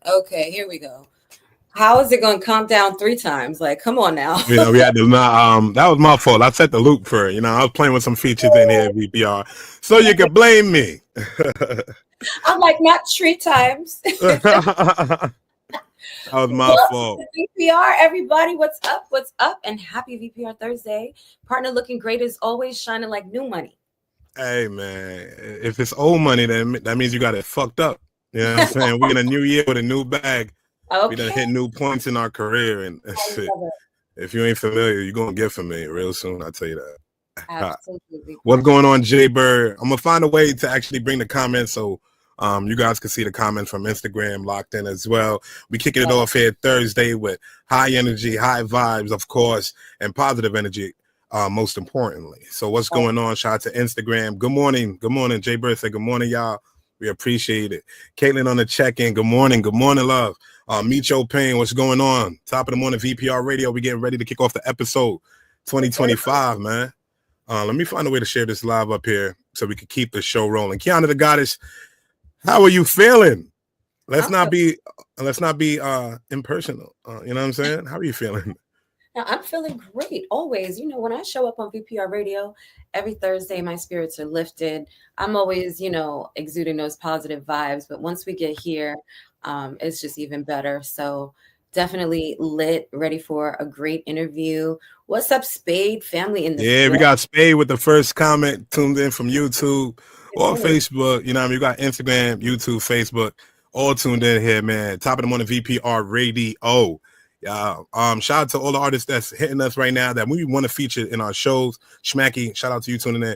Okay, here we go. How is it going to count down 3 times? Like, come on now. We had to that was my fault. I set the loop for it. I was playing with some features in here, VPR, so you can blame me. I'm like, not 3 times. That was my fault. VPR, everybody, what's up? What's up? And happy VPR Thursday. Partner looking great as always, shining like new money. Hey, man, if it's old money, then that means you got it fucked up. You know what I'm saying? We're in a new year with a new bag. Okay. We done hit new points in our career. And shit, if you ain't familiar, you're going to get familiar real soon. I'll tell you that. Absolutely. What's going on, Jay Bird? I'm going to find a way to actually bring the comments so you guys can see the comments from Instagram locked in as well. We kicking it off here Thursday with high energy, high vibes, of course, and positive energy. Most importantly. So what's going on? Shout out to Instagram. Good morning. Good morning. Jay Bird said, good morning, y'all. We appreciate it. Caitlin on the check-in. Good morning. Good morning, love. Micho Payne, what's going on? Top of the morning, VPR Radio. We getting ready to kick off the episode 2025, man. Let me find a way to share this live up here so we can keep the show rolling. Kiana the Goddess, how are you feeling? Let's not be impersonal. You know what I'm saying? How are you feeling? Now, I'm feeling great always. When I show up on VPR Radio every Thursday, my spirits are lifted. I'm always, exuding those positive vibes. But once we get here, it's just even better. So definitely lit, ready for a great interview. What's up, Spade family in the Yeah, we got Spade with the first comment tuned in from YouTube or Facebook. We got Instagram, YouTube, Facebook, all tuned in here, man. Top of the morning, VPR Radio. Shout out to all the artists that's hitting us right now that we want to feature in our shows. Schmacky, shout out to you tuning in.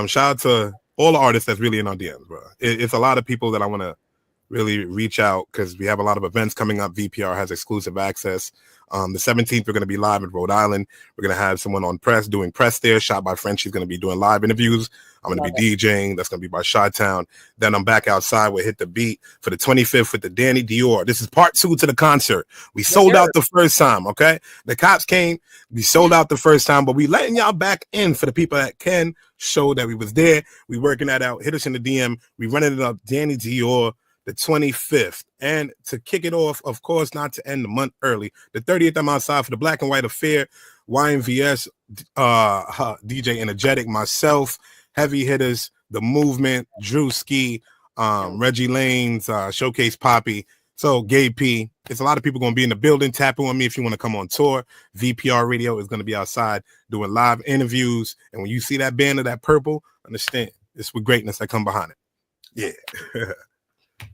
Shout out to all the artists that's really in our DMs, bro. It's a lot of people that I want to really reach out because we have a lot of events coming up. VPR has exclusive access. The 17th, we're going to be live in Rhode Island. We're going to have someone on press doing press there. Shot by French. She's going to be doing live interviews. I'm going to be DJing. That's going to be by Chi-Town. Then I'm back outside with Hit the Beat for the 25th with the Danny Dior. This is part 2 to the concert. We sold out the first time, okay? The cops came. We sold out the first time, but we letting y'all back in for the people that can show that we was there. We working that out. Hit us in the DM. We running it up. Danny Dior, the 25th. And to kick it off, of course, not to end the month early, the 30th, I'm outside for the Black and White Affair, YMVS, DJ Energetic, myself, Heavy Hitters, The Movement, Drew Ski, Reggie Lanes, Showcase Poppy, so Gay P. It's a lot of people going to be in the building. Tap on me if you want to come on tour. VPR Radio is going to be outside doing live interviews. And when you see that banner, that purple, understand it's with greatness that come behind it. Yeah.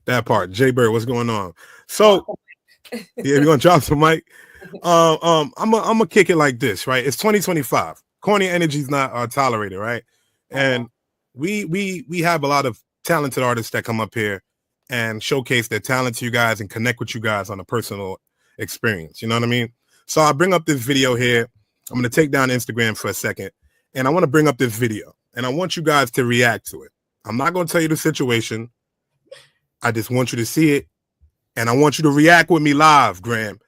That part. Jay Bird, what's going on? So, yeah, we're gonna drop some mic. I'm gonna kick it like this, right? It's 2025. Corny energy is not tolerated, right? And we have a lot of talented artists that come up here and showcase their talent to you guys and connect with you guys on a personal experience. You know what I mean? So I bring up this video here. I'm gonna take down Instagram for a second, and I want to bring up this video, and I want you guys to react to it. I'm not gonna tell you the situation. I just want you to see it, and I want you to react with me live, Graham.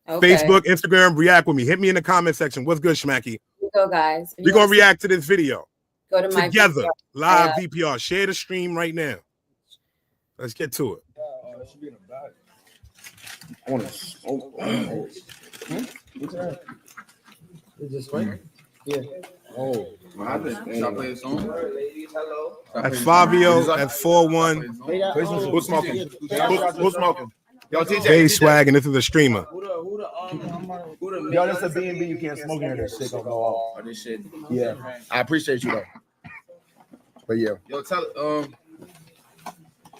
Okay. Facebook, Instagram, react with me. Hit me in the comment section. What's good, Schmacky? Here we go, guys. We're going to react to this video. Go to my together, live VPR. Share the stream right now. Let's get to it. That should be in the bag. I want to smoke. What's that? Is this right? Yeah. Oh, what happened? Should I play a song? Hello. That's Fabio. That's 4-1. Who's smoking? Who's smoking? Yo, TJ. Jay Swag, and this is a streamer. Yo, this is a B&B. You can't smoke in here. This shit don't go off. Oh, this shit. Yeah. I appreciate you, though. But yeah. Yo, tell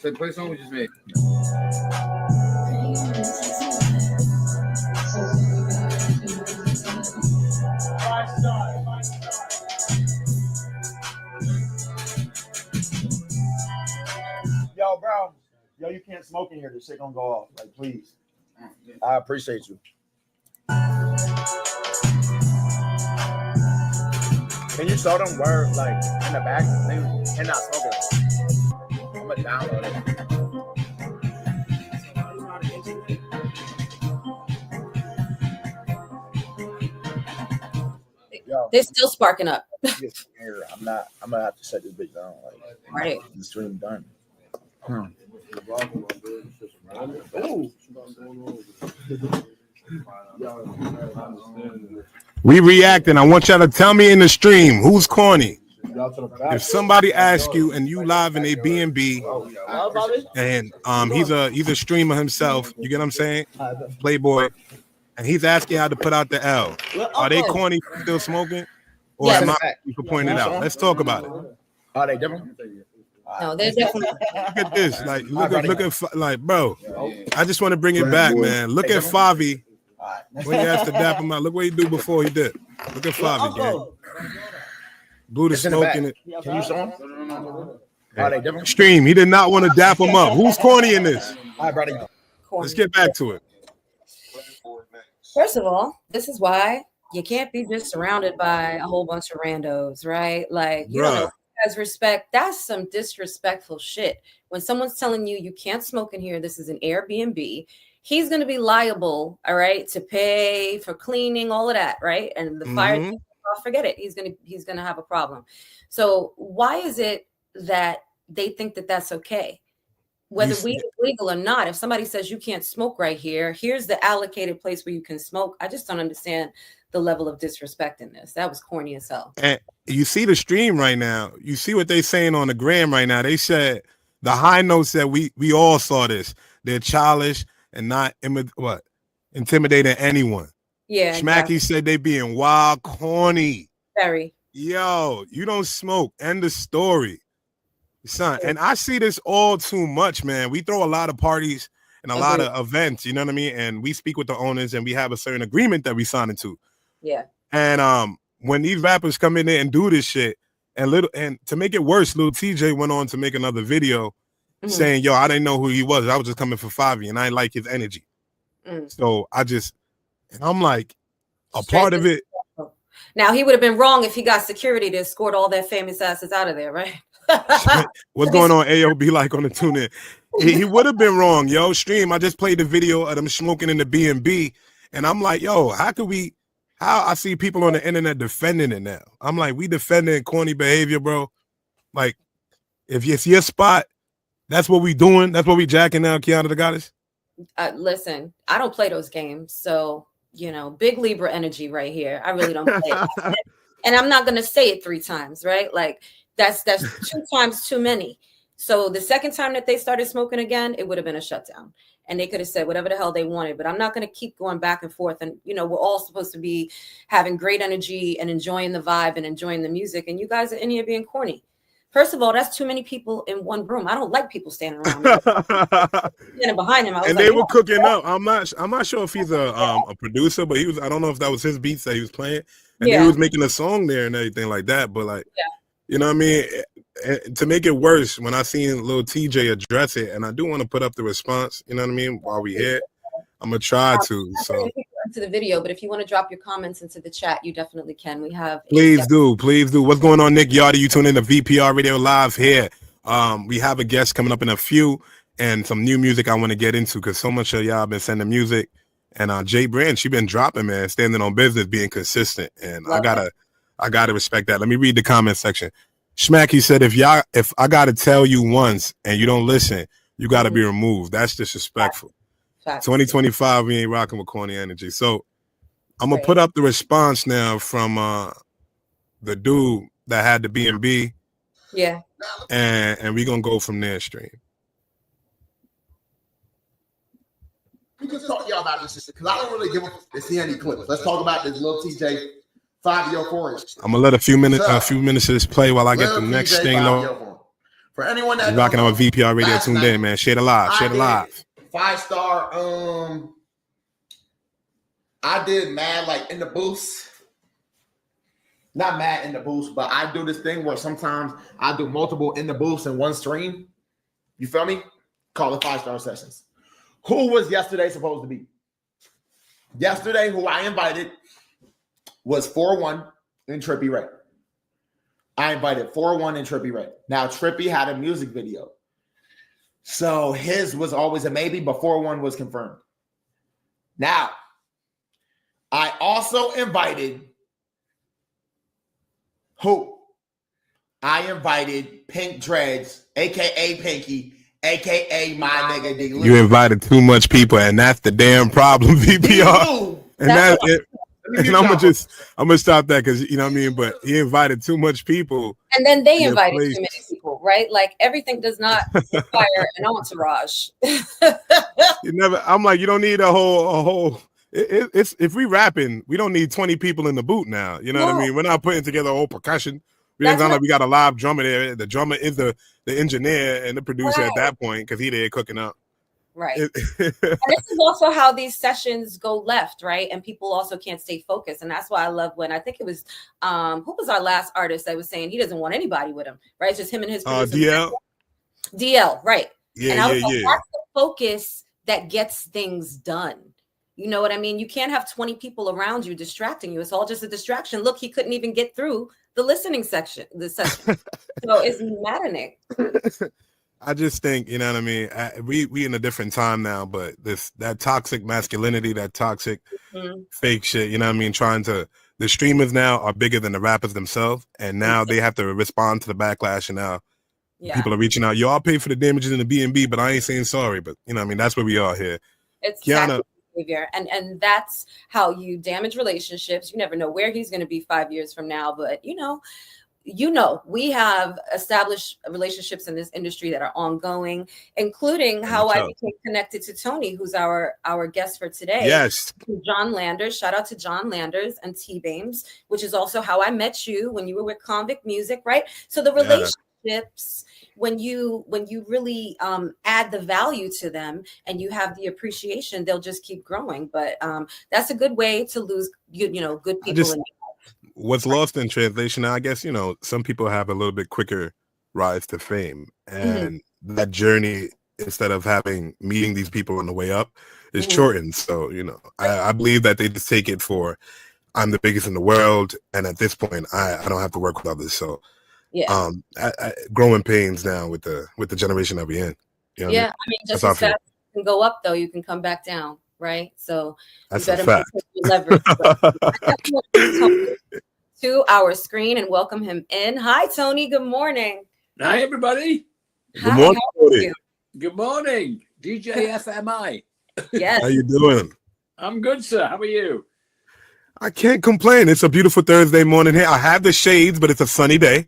say play a song we just made. Yo, bro. Yo, you can't smoke in here. This shit gonna go off. Like, please. I appreciate you. Can you show them where, like, in the back, they cannot smoke it? I'm gonna download it. Yo, they're still sparking up. I'm gonna have to shut this bitch down. Like, right. The stream done. We reacting. I want y'all to tell me in the stream who's corny. If somebody asks you and you live in a B&B and he's a streamer himself, you get what I'm saying? Playboy, and he's asking how to put out the L. Are they corny for still smoking? Or am I for pointing it out? Let's talk about it. Are they different? No, they're definitely. Look at this. Like, look at like, bro. I just want to bring it back, man. Look at Favi. When he has to dap him out, look what he do before he did. Look at Favi, gang. Buddha smoking it. Can you show him? Are they different? Stream. He did not want to dap him up. Who's corny in this? All right, brother. Let's get back to it. First of all, this is why you can't be just surrounded by a whole bunch of randos, right? Like, you don't know who has respect. That's some disrespectful shit. When someone's telling you you can't smoke in here, this is an Airbnb, he's going to be liable, all right, to pay for cleaning, all of that, right? And the fire, forget it. He's going to have a problem. So why is it that they think that that's okay? Whether weed is legal or not, if somebody says you can't smoke right here, here's the allocated place where you can smoke. I just don't understand the level of disrespect in this. That was corny as hell. And you see the stream right now. You see what they saying on the gram right now. They said the high notes that we all saw this. They're childish and not intimidating anyone. Yeah. Schmacky said they being wild corny. Very. Yo, you don't smoke. End of story. Son, and I see this all too much, man. We throw a lot of parties and a lot of events, you know what I mean? And we speak with the owners and we have a certain agreement that we sign into. Yeah. And when these rappers come in there and do this shit, and to make it worse, Lil TJ went on to make another video saying, yo, I didn't know who he was. I was just coming for Favi and I didn't like his energy. So I'm like, part of it. Now, he would have been wrong if he got security to escort all their famous asses out of there, right? What's going on? AOB like on the tune in. He would have been wrong, yo. Stream. I just played the video of them smoking in the B&B, and I'm like, yo, how I see people on the internet defending it now. I'm like, we defending corny behavior, bro. Like, if it's your spot, that's what we doing. That's what we jacking now, Kiana the Goddess. Listen, I don't play those games, so big Libra energy right here. I really don't play it. And I'm not gonna say it 3 times, right? Like, that's 2 times too many. So the second time that they started smoking again, it would have been a shutdown. And they could have said whatever the hell they wanted. But I'm not going to keep going back and forth. And, we're all supposed to be having great energy and enjoying the vibe and enjoying the music. And you guys are in here being corny. First of all, that's too many people in one room. I don't like people standing around me. Standing behind him. They were cooking up. I'm not sure if he's a producer, but I don't know if that was his beats that he was playing. And he was making a song there and everything like that. But like, you know what I mean? To make it worse, when I seen Lil TJ address it, and I do want to put up the response, you know what I mean, while we here, I'm going to try to. So into the video, but if you want to drop your comments into the chat, you definitely can. We have please do. What's going on, Nick Yardy? You tune in to VPR Radio Live here. We have a guest coming up in a few and some new music I want to get into because so much of y'all been sending music. And Jay Brand, she been dropping, man, standing on business, being consistent. And I gotta respect that. Let me read the comment section. Schmacky said, if I gotta tell you once and you don't listen, you gotta be removed. That's disrespectful. 2025, we ain't rocking with corny energy. So I'm gonna put up the response now from the dude that had the B&B. Yeah. And we're gonna go from there, stream. We can talk to y'all about this because I don't really give a see any clips. Let's talk about this little TJ 5-4 inch. I'm gonna let a few minutes of this play while I get the next thing low. For anyone that rocking on VPR Radio tuned in, man. Share the live. 5-star. I did mad like in the boost. Not mad in the boost, but I do this thing where sometimes I do multiple in the boost in one stream. You feel me? Call it 5-star sessions. Who was yesterday supposed to be? Yesterday, who I invited was 4-1 and Trippie Ray. I invited 4-1 and Trippie Ray. Now, Trippie had a music video. So his was always a maybe, but 4-1 was confirmed. Now, I also invited who? I invited Pink Dreads, a.k.a. Pinky, aka my nigga D. You invited too much people, and that's the damn problem, VPR. And that's it. And I'm gonna stop that because you know what I mean. But he invited too much people, and then they invited too many people, right? Like everything does not require an entourage. I'm like, you don't need a whole. It's if we rapping, we don't need 20 people in the booth now. You know what I mean? We're not putting together a whole percussion. We don't sound like we got a live drummer there. The drummer is the engineer and the producer at that point because he there cooking up. Right. And this is also how these sessions go left, right? And people also can't stay focused. And that's why I love when I think it was who was our last artist that was saying he doesn't want anybody with him, right? It's just him and his DL. DL, right. Yeah, and I was like, that's the focus that gets things done. You know what I mean? You can't have 20 people around you distracting you. It's all just a distraction. Look, he couldn't even get through the listening section, so it's maddening. I just think, you know what I mean? We in a different time now, but that toxic masculinity, that toxic fake shit, you know what I mean? The streamers now are bigger than the rappers themselves, and now they have to respond to the backlash, and now people are reaching out. Y'all pay for the damages in the B&B, but I ain't saying sorry, but you know what I mean? That's where we are here. It's Kiana. Behavior, and that's how you damage relationships. You never know where he's going to be 5 years from now, but you know, we have established relationships in this industry that are ongoing, including how I became connected to Tony, who's our guest for today. Yes. John Landers. Shout out to John Landers and T-Bames, which is also how I met you when you were with Convict Music, right? So the relationships, when you really add the value to them and you have the appreciation, they'll just keep growing. But that's a good way to lose, good people in what's lost in translation, I guess, some people have a little bit quicker rise to fame, and that journey, instead of meeting these people on the way up, is shortened. So, I believe that they just take it for, I'm the biggest in the world, and at this point, I don't have to work with others. So, growing pains now with the generation that we're in. You know I mean, just as fast as you can go up, though, you can come back down, right? So that's you better leverage. To our screen and welcome him in. Hi, Tony. Good morning. Hi, everybody. Good morning. Good morning, DJ FMI. Yes. How you doing? I'm good, sir. How are you? I can't complain. It's a beautiful Thursday morning here. I have the shades, but it's a sunny day.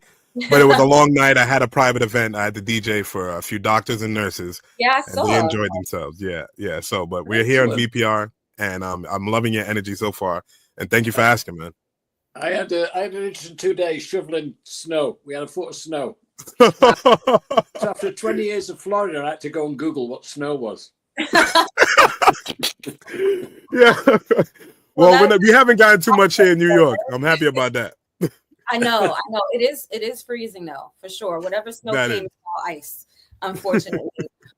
But it was a long night. I had a private event. I had to DJ for a few doctors and nurses. Yeah, and they enjoyed themselves. Yeah. So, but we're here on VPR, and I'm loving your energy so far. And thank you for asking, man. I had an interesting 2 days shoveling snow. We had a foot of snow. So after 20 years of Florida, I had to go and Google what snow was. Yeah. Well, we haven't gotten too much here in New York. I'm happy about that. I know. It is freezing though, for sure. Whatever snow came is all ice, unfortunately.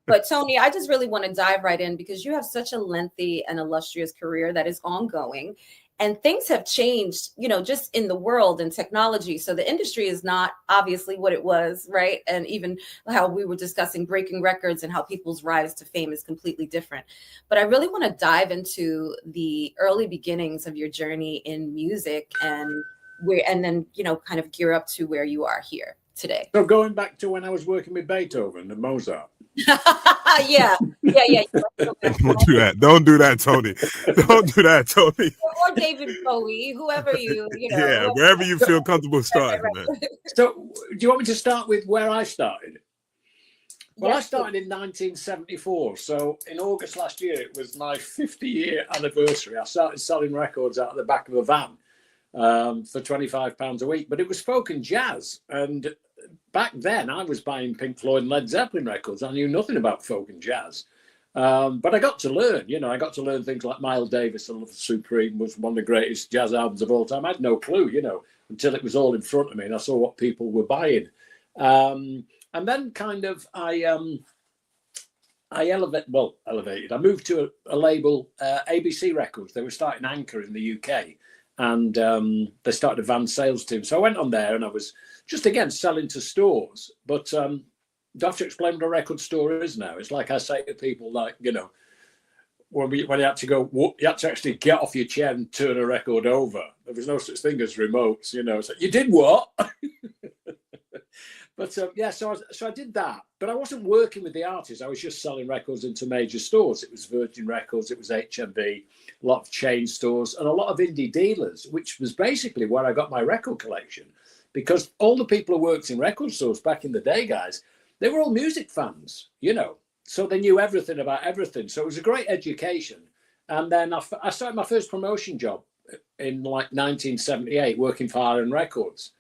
But Tony, I just really want to dive right in because you have such a lengthy and illustrious career that is ongoing. And things have changed, just in the world and technology. So the industry is not obviously what it was, right? And even how we were discussing breaking records and how people's rise to fame is completely different. But I really want to dive into the early beginnings of your journey in music and then, kind of gear up to where you are here today. So going back to when I was working with Beethoven and Mozart. Yeah. Don't do that, Tony. Don't do that, Tony. Or David Bowie, whoever you. Yeah, wherever you feel comfortable starting, man. So, do you want me to start with where I started? Well, I started in 1974. So, in August last year, it was my 50-year anniversary. I started selling records out of the back of a van for £25 a week, but it was folk and jazz. And back then, I was buying Pink Floyd and Led Zeppelin records. I knew nothing about folk and jazz. But I got to learn, I got to learn things like Miles Davis and Love Supreme was one of the greatest jazz albums of all time. I had no clue, until it was all in front of me and I saw what people were buying. And then kind of I elevated. I moved to a label, ABC Records. They were starting Anchor in the UK. And they started a van sales team. So I went on there and I was just, again, selling to stores. But do I have to explain what a record store is now? It's like I say to people, like, when you had to go, you had to actually get off your chair and turn a record over. There was no such thing as remotes, So you did what? But yeah, so I did that, but I wasn't working with the artists. I was just selling records into major stores. It was Virgin Records, it was HMV, a lot of chain stores, and a lot of indie dealers, which was basically where I got my record collection. Because all the people who worked in record stores back in the day, guys, they were all music fans, you know, so they knew everything about everything. So it was a great education. And then I started my first promotion job in like 1978, working for Iron Records,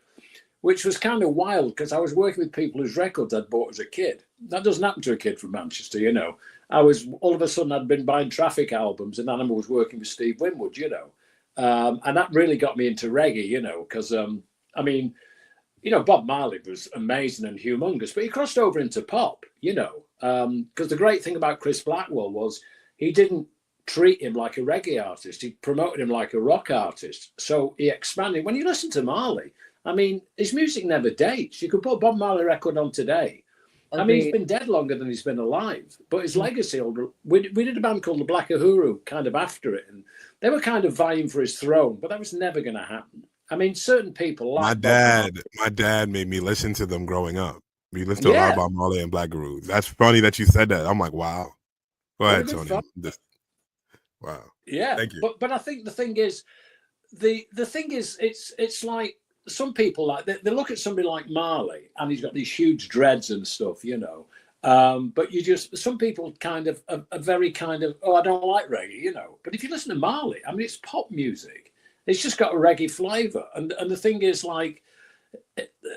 which was kind of wild because I was working with people whose records I'd bought as a kid. That doesn't happen to a kid from Manchester, you know. All of a sudden I'd been buying Traffic albums, and then I was working with Steve Winwood, you know. And that really got me into reggae, you know, because, I mean, you know, Bob Marley was amazing and humongous, but he crossed over into pop, you know, because the great thing about Chris Blackwell was he didn't treat him like a reggae artist. He promoted him like a rock artist. So he expanded. When you listen to Marley, I mean, his music never dates. You could put a Bob Marley record on today. I mean, he's been dead longer than he's been alive, but his legacy, we did a band called the Black Uhuru kind of after it, and they were kind of vying for his throne, but that was never going to happen. I mean, certain people like my dad made me listen to them growing up. We listened to a lot about Marley and Black Uhuru. That's funny that you said that. I'm like, wow. Go ahead, Tony. Wow. Yeah. Thank you. But I think the thing is, it's like some people like they look at somebody like Marley and he's got these huge dreads and stuff, you know. But some people kind of are very kind of, I don't like reggae, you know. But if you listen to Marley, I mean, it's pop music. It's just got a reggae flavor. And the thing is, like,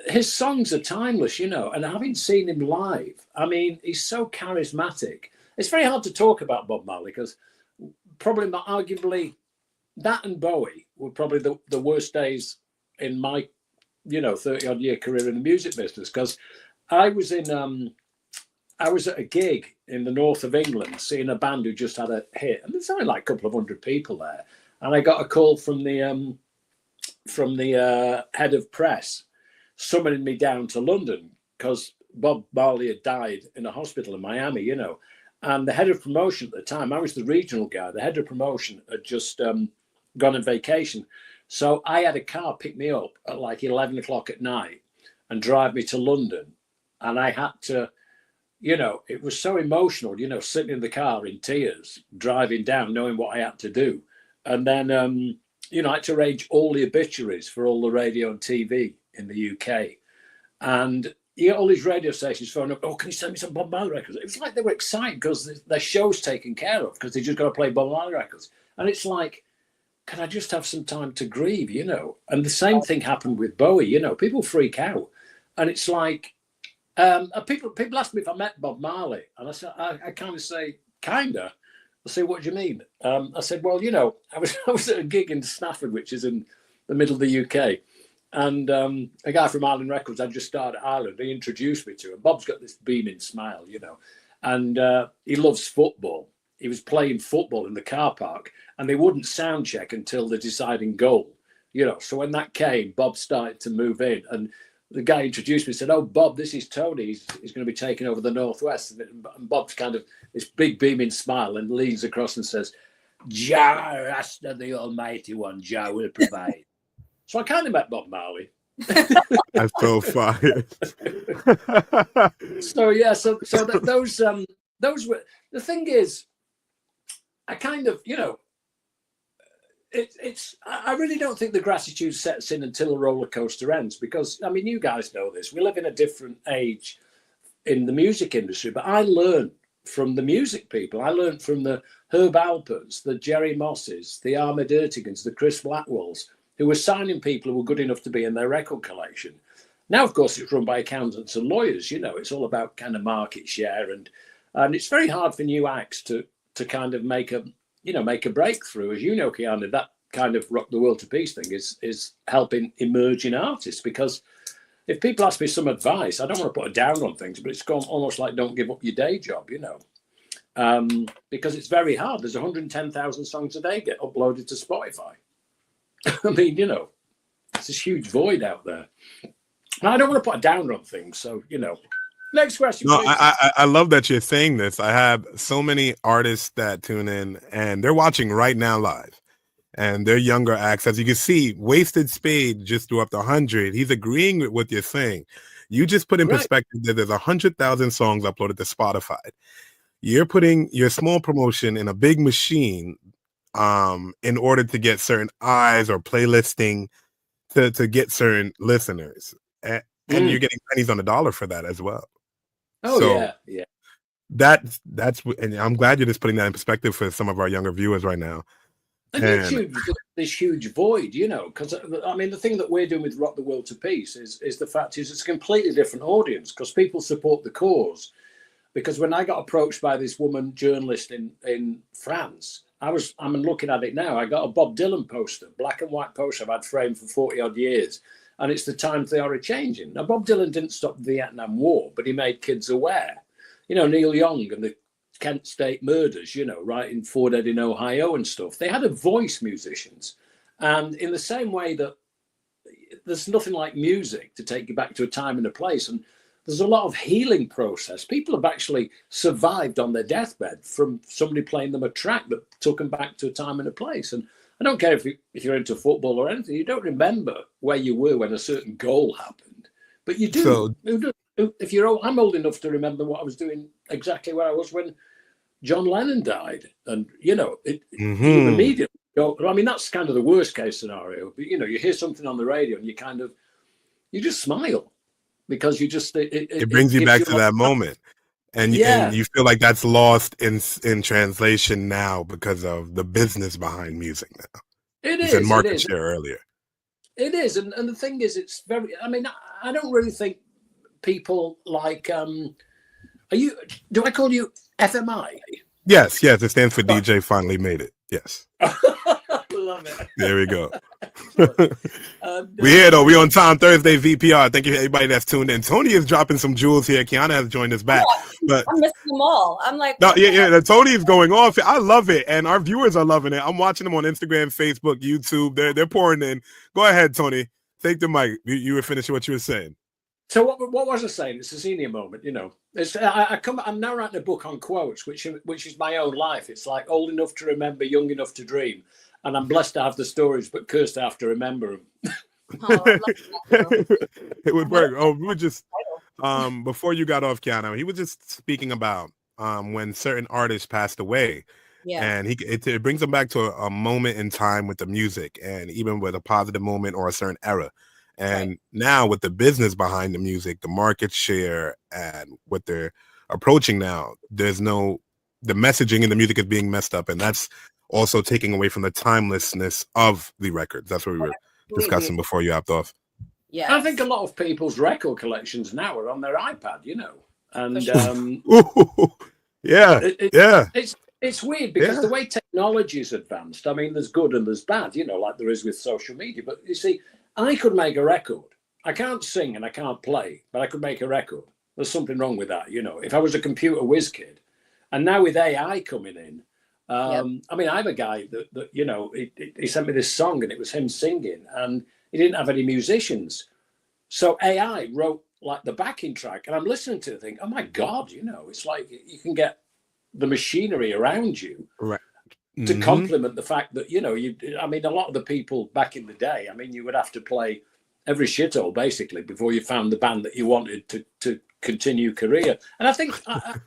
his songs are timeless, you know. And having seen him live, I mean, he's so charismatic. It's very hard to talk about Bob Marley because probably arguably that and Bowie were probably the worst days in my, you know, 30-odd year career in the music business, because I was at a gig in the north of England seeing a band who just had a hit, and there's only like a couple of hundred people there, and I got a call from the head of press summoning me down to London because Bob Marley had died in a hospital in Miami, you know. And the head of promotion at the time, I was the regional guy, the head of promotion had just gone on vacation. So I had a car pick me up at like 11 o'clock at night and drive me to London. And I had to, you know, it was so emotional, you know, sitting in the car in tears, driving down, knowing what I had to do. And then, you know, I had to arrange all the obituaries for all the radio and TV in the UK. And you get all these radio stations phoning up, can you send me some Bob Marley records? It was like they were excited because their show's taken care of because they just got to play Bob Marley records. And it's like, can I just have some time to grieve, you know? And the same thing happened with Bowie, you know, people freak out. And it's like, people ask me if I met Bob Marley. And I said, I kind of say, kinda. I say, what do you mean? I said, well, you know, I was at a gig in Stafford, which is in the middle of the UK. And a guy from Ireland Records, I just started at Ireland, he introduced me to him. Bob's got this beaming smile, you know, and he loves football. He was playing football in the car park and they wouldn't sound check until the deciding goal, you know. So when that came, Bob started to move in and the guy introduced me and said, oh, Bob, this is Tony. He's going to be taking over the Northwest. And Bob's kind of this big beaming smile and leans across and says, Jah, Rasta, the Almighty One, Jah will provide. So I kind of met Bob Marley. That's so fire. So yeah, so those were the thing is, I kind of, you know, I really don't think the gratitude sets in until the roller coaster ends, because I mean, you guys know this. We live in a different age in the music industry, but I learned from the music people. I learned from the Herb Alperts, the Jerry Mosses, the Ahmed Ertegans, the Chris Blackwells, who were signing people who were good enough to be in their record collection. Now, of course, it's run by accountants and lawyers. You know, it's all about kind of market share, and it's very hard for new acts to kind of make a breakthrough. As you know, Keanu, that kind of rock the world to peace thing is helping emerging artists. Because if people ask me some advice, I don't want to put a down on things, but it's gone almost like don't give up your day job, you know, because it's very hard. There's 110,000 songs a day get uploaded to Spotify. I mean, you know, it's this huge void out there. Now, I don't want to put a down on things, so, you know. Next question. No, I love that you're saying this. I have so many artists that tune in, and they're watching right now live, and they're younger acts. As you can see, Wasted Spade just threw up the 100. He's agreeing with what you're saying. You just put in Right. perspective that there's 100,000 songs uploaded to Spotify. You're putting your small promotion in a big machine in order to get certain eyes or playlisting to get certain listeners. And you're getting pennies on the dollar for that as well. Oh, so yeah. that's and I'm glad you're just putting that in perspective for some of our younger viewers right now. And YouTube, this huge void, you know, because I mean, the thing that we're doing with Rock the World to Peace is the fact is it's a completely different audience because people support the cause. Because when I got approached by this woman journalist in France, I'm looking at it now. I got a Bob Dylan poster, black and white poster I've had framed for 40 odd years. And it's the times they are changing. Now, Bob Dylan didn't stop the Vietnam War, but he made kids aware. You know, Neil Young and the Kent State murders, you know, right in Fort Ed in Ohio and stuff. They had a voice, musicians. And in the same way that there's nothing like music to take you back to a time and a place. And there's a lot of healing process. People have actually survived on their deathbed from somebody playing them a track that took them back to a time and a place. And I don't care if you're into football or anything, you don't remember where you were when a certain goal happened, but you do. So, if you're old, I'm old enough to remember what I was doing exactly where I was when John Lennon died. And, you know, you immediately go, I mean, that's kind of the worst case scenario. But, you know, you hear something on the radio and you just smile. Because you just it brings you back to that moment, and you feel like that's lost in translation now because of the business behind music now. You said market share earlier. It is, and the thing is, it's very. I mean, I don't really think people like. Do I call you FMI? Yes, it stands for DJ Finally Made It. Yes. Love it. There we go. We here though. We on time Thursday VPR. Thank you everybody that's tuned in. Tony is dropping some jewels here. Kiana has joined us back. But I'm missing them all. I'm like, no, Tony is going off. I love it, and our viewers are loving it. I'm watching them on Instagram, Facebook, YouTube. They're pouring in. Go ahead, Tony. Take the mic. You were finishing what you were saying. So what was I saying? It's a senior moment, you know. I'm now writing a book on quotes, which is my own life. It's like old enough to remember, young enough to dream. And I'm blessed to have the stories, but cursed to have to remember them. It would work. Oh, we were just before you got off, Kiana, he was just speaking about when certain artists passed away. Yeah. And it brings them back to a moment in time with the music, and even with a positive moment or a certain era. And now with the business behind the music, the market share, and what they're approaching now, the messaging in the music is being messed up, and that's also taking away from the timelessness of the records. That's what we were discussing before you hopped off. Yeah, I think a lot of people's record collections now are on their iPad, you know, and it's weird because the way technology is advanced. I mean, there's good and there's bad, you know, like there is with social media. But you see, I could make a record. I can't sing and I can't play, but I could make a record. There's something wrong with that, you know. If I was a computer whiz kid, and now with AI coming in. I mean, I have a guy that you know, he sent me this song and it was him singing and he didn't have any musicians. So AI wrote like the backing track and I'm listening to it thinking, oh my God, you know, it's like you can get the machinery around you to complement the fact that, you know, I mean, a lot of the people back in the day, I mean, you would have to play every shithole basically before you found the band that you wanted to continue your career. And I think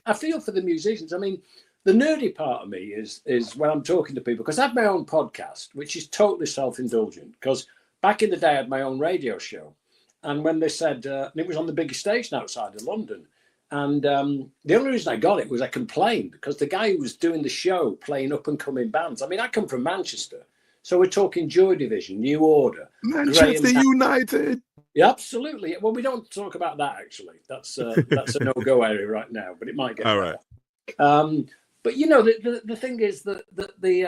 I feel for the musicians. I mean, the nerdy part of me is when I'm talking to people, because I have my own podcast, which is totally self-indulgent, because back in the day I had my own radio show. And when they said, and it was on the biggest station outside of London, and the only reason I got it was I complained, because the guy who was doing the show playing up-and-coming bands, I mean, I come from Manchester, so we're talking Joy Division, New Order. Manchester United. Yeah, absolutely. Well, we don't talk about that, actually. That's a no-go area right now, but it might get better. Right. But you know, the thing is that the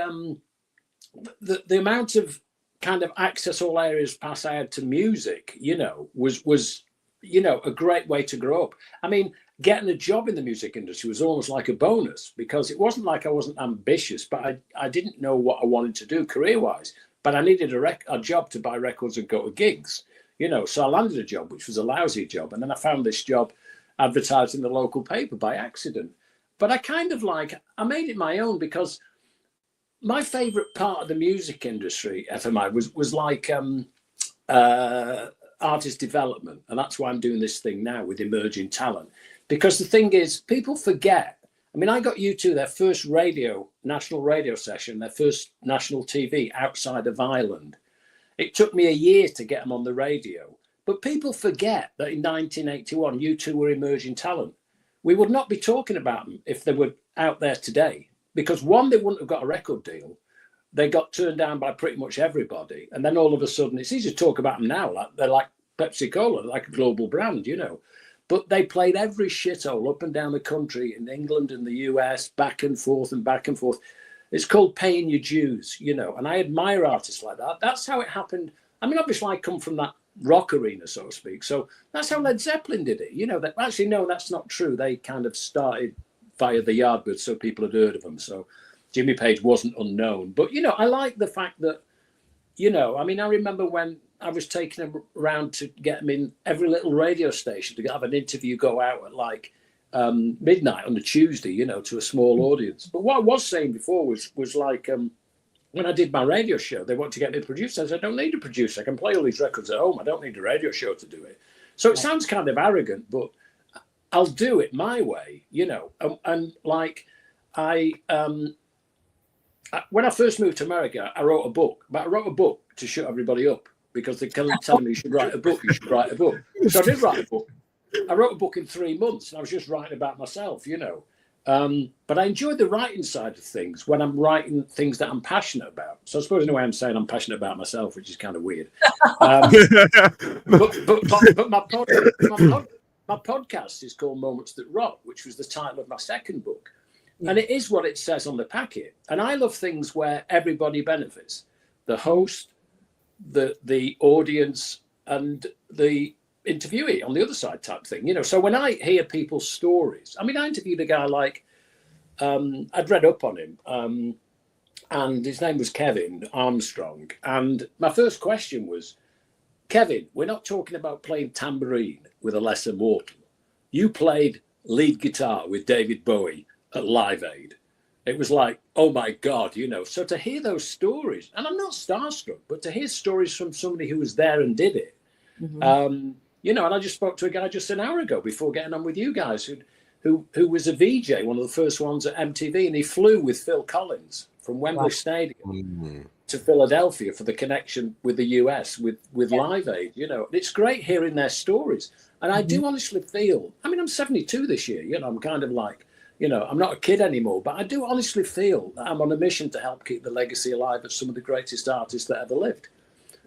amount of kind of access all areas pass I had to music, you know, was you know, a great way to grow up. I mean, getting a job in the music industry was almost like a bonus, because it wasn't like I wasn't ambitious, but I didn't know what I wanted to do career-wise. But I needed a job to buy records and go to gigs, you know. So I landed a job, which was a lousy job, and then I found this job advertised in the local paper by accident. But I kind of I made it my own, because my favorite part of the music industry, FMI, was like artist development, and that's why I'm doing this thing now with emerging talent. Because the thing is, people forget. I mean, I got U2 their first national radio session, their first national TV outside of Ireland. It took me a year to get them on the radio. But people forget that in 1981, U2 were emerging talent. We would not be talking about them if they were out there today. Because one, they wouldn't have got a record deal. They got turned down by pretty much everybody. And then all of a sudden, it's easy to talk about them now. Like they're like Pepsi Cola, like a global brand, you know. But they played every shithole up and down the country, in England and the US, back and forth and back and forth. It's called paying your dues, you know. And I admire artists like that. That's how it happened. I mean, obviously, I come from that rock arena, so to speak. So that's how Led Zeppelin did it. You know, that actually, no, that's not true. They kind of started via the Yardbirds, so people had heard of them. So Jimmy Page wasn't unknown. But, you know, I like the fact that, you know, I mean, I remember when I was taking him around to get him in every little radio station to have an interview go out at like midnight on a Tuesday, you know, to a small audience. But what I was saying before was like, when I did my radio show, they want to get me a producer. I said, I don't need a producer. I can play all these records at home. I don't need a radio show to do it. So it sounds kind of arrogant, but I'll do it my way, you know. And like when I first moved to America, I wrote a book. But I wrote a book to shut everybody up because they kept telling me you should write a book, you should write a book. So I did write a book. I wrote a book in 3 months, and I was just writing about myself, you know. But I enjoy the writing side of things when I'm writing things that I'm passionate about. So I suppose in a way I'm saying I'm passionate about myself, which is kind of weird. But my podcast is called Moments That Rock, which was the title of my second book. And it is what it says on the packet. And I love things where everybody benefits. The host, the audience, and the interviewee on the other side type thing, you know. So when I hear people's stories, I mean, I interviewed a guy like, I'd read up on him, and his name was Kevin Armstrong. And my first question was, Kevin, we're not talking about playing tambourine with a lesser mortal. You played lead guitar with David Bowie at Live Aid. It was like, oh my God, you know. So to hear those stories, and I'm not starstruck, but to hear stories from somebody who was there and did it, you know, and I just spoke to a guy just an hour ago before getting on with you guys who was a VJ, one of the first ones at MTV, and he flew with Phil Collins from Wembley Stadium to Philadelphia for the connection with the US with Live Aid, you know. It's great hearing their stories. And I do honestly feel, I mean, I'm 72 this year, you know, I'm kind of like, you know, I'm not a kid anymore, but I do honestly feel that I'm on a mission to help keep the legacy alive of some of the greatest artists that ever lived.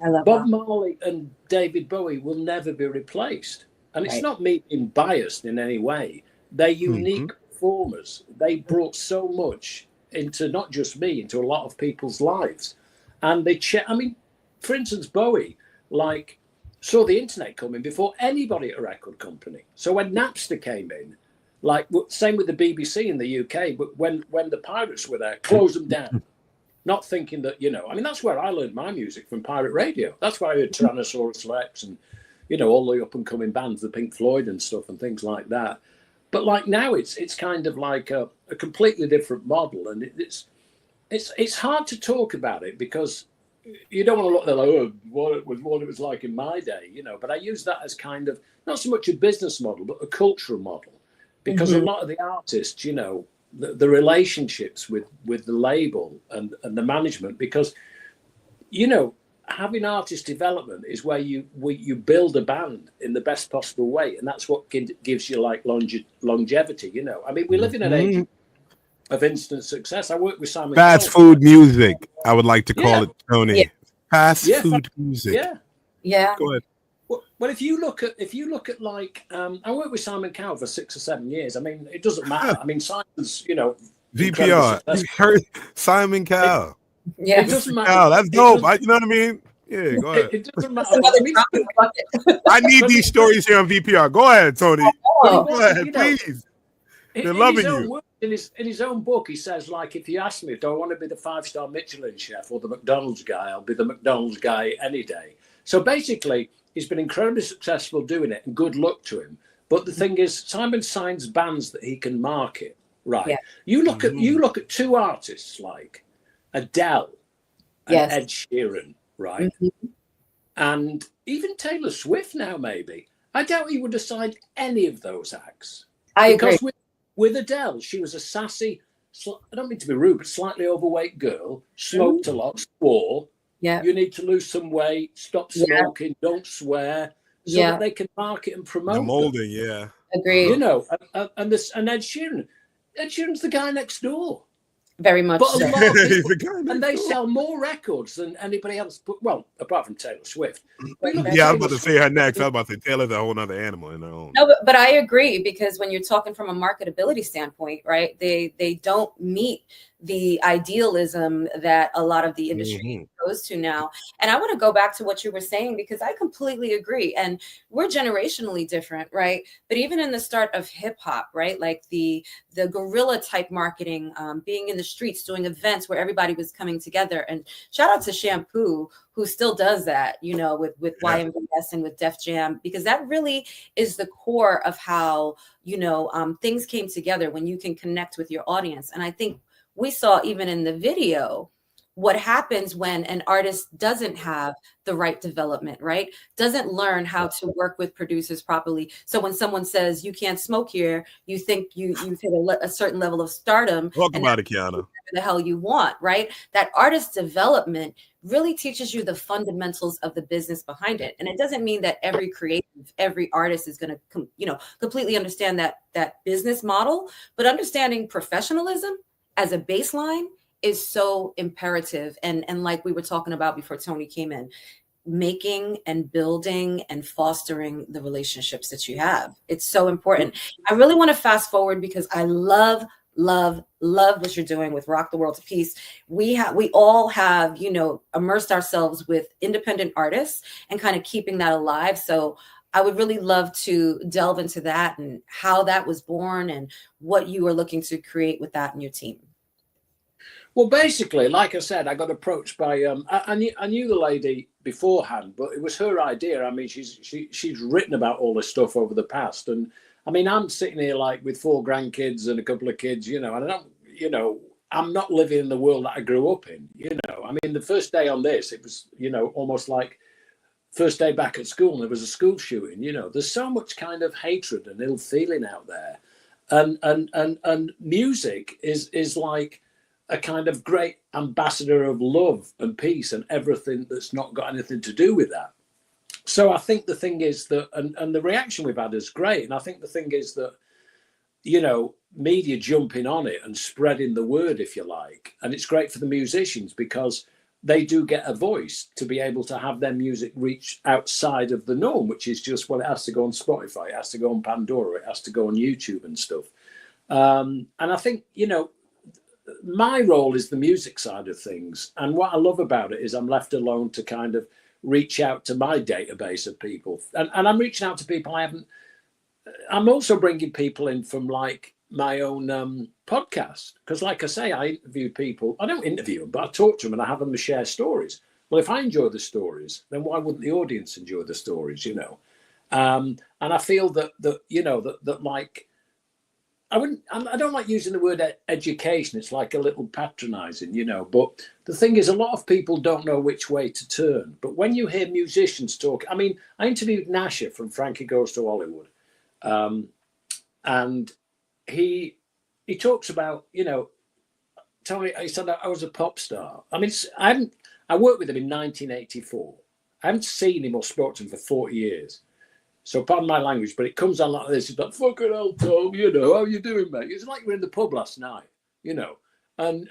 I love Bob that. Marley and David Bowie will never be replaced. And it's not me being biased in any way. They're unique performers. They brought so much into not just me, into a lot of people's lives. And I mean, for instance, Bowie, like, saw the internet coming before anybody at a record company. So when Napster came in, like, same with the BBC in the UK, but when the pirates were there, closed them down. Not thinking that, you know, I mean, that's where I learned my music, from pirate radio. That's where I heard Tyrannosaurus Rex and, you know, all the up and coming bands, the Pink Floyd and stuff and things like that. But like now it's kind of like a completely different model. And it's hard to talk about it because you don't want to look there like, oh, what it was like in my day, you know. But I use that as kind of not so much a business model, but a cultural model. Because a lot of the artists, you know, the relationships with the label and the management, because, you know, having artist development is where you build a band in the best possible way. And that's what gives you like longevity, you know. I mean, we live in an age of instant success. I work with Simon Fast food music, I would like to call it, Tony. Yeah. Fast food music. Yeah. Go ahead. Well, if you look at like, I worked with Simon Cowell for 6 or 7 years. I mean, it doesn't matter. I mean, Simon's, you know, VPR. You heard Simon Cowell. Yeah. It doesn't matter. Cowell, that's dope. You know what I mean? Yeah, go ahead. It doesn't matter. I need these stories here on VPR. Go ahead, Tony. Go ahead, you know, please. They're loving you. In his own book, he says, like, if you ask me, do I want to be the 5-star Michelin chef or the McDonald's guy, I'll be the McDonald's guy any day. So basically, he's been incredibly successful doing it, and good luck to him. But the thing is, Simon signs bands that he can market, right? Yeah. You look at two artists like Adele and Ed Sheeran, right? and even Taylor Swift now, maybe. I doubt he would have signed any of those acts. I because agree. with Adele, she was a sassy, I don't mean to be rude, but slightly overweight girl, smoked a lot, swore. Yeah. You need to lose some weight, stop smoking, don't swear, so that they can market and promote the molding, them. Agreed. You know, and Ed Sheeran. Ed Sheeran's the guy next door. Very much But so. a lot of people, and they sell more records than anybody else. But, well, apart from Taylor Swift. Yeah, I was about to say her next. I was about to say Taylor's a whole other animal in her own. No, but I agree, because when you're talking from a marketability standpoint, right, they don't meet the idealism that a lot of the industry goes to now. And I want to go back to what you were saying, because I completely agree. And we're generationally different, right? But even in the start of hip hop, right, like the guerrilla type marketing, being in the streets, doing events where everybody was coming together. And shout out to Shampoo, who still does that, you know, with YMVS and with Def Jam, because that really is the core of how, you know, things came together when you can connect with your audience. And I think we saw even in the video what happens when an artist doesn't have the right development, right? Doesn't learn how to work with producers properly. So when someone says you can't smoke here, you think you've hit a certain level of stardom. Talk about it, Kiana. The hell you want, right? That artist development really teaches you the fundamentals of the business behind it. And it doesn't mean that every creative, every artist is going to, you know, completely understand that business model, but understanding professionalism as a baseline is so imperative. And like we were talking about before Tony came in, making and building and fostering the relationships that you have. It's so important. I really want to fast forward, because I love what you're doing with Rock the World to Peace. We all have, you know, immersed ourselves with independent artists and kind of keeping that alive. So I would really love to delve into that and how that was born and what you are looking to create with that in your team. Well, basically, like I said, I got approached by I knew the lady beforehand, but it was her idea. I mean, she's written about all this stuff over the past, and I mean, I'm sitting here like with 4 grandkids and a couple of kids, you know, and I don't, you know, I'm not living in the world that I grew up in, you know. I mean, the first day on this, it was, you know, almost like first day back at school, and there was a school shooting. You know, there's so much kind of hatred and ill feeling out there, and music is like a kind of great ambassador of love and peace and everything that's not got anything to do with that. So I think the thing is that, and the reaction we've had is great. And I think the thing is that, you know, media jumping on it and spreading the word, if you like. And it's great for the musicians, because they do get a voice to be able to have their music reach outside of the norm, which is just, well, it has to go on Spotify, it has to go on Pandora, it has to go on YouTube and stuff. And I think, you know, my role is the music side of things. And what I love about it is I'm left alone to kind of reach out to my database of people. And I'm reaching out to people I'm also bringing people in from like my own podcast. Because like I say, I interview people. I don't interview them, but I talk to them and I have them to share stories. Well, if I enjoy the stories, then why wouldn't the audience enjoy the stories, you know? And I feel that you know, that like, I don't like using the word education. It's like a little patronizing, you know, but the thing is, a lot of people don't know which way to turn. But when you hear musicians talk, I mean, I interviewed Nasher from Frankie Goes to Hollywood. And he talks about, you know, Tony, he said, I was a pop star. I mean, I worked with him in 1984. I haven't seen him or spoken to him for 40 years. So pardon my language, but it comes on like this. It's like, fucking hell, Tom, you know, how you doing, mate? It's like we're in the pub last night, you know. And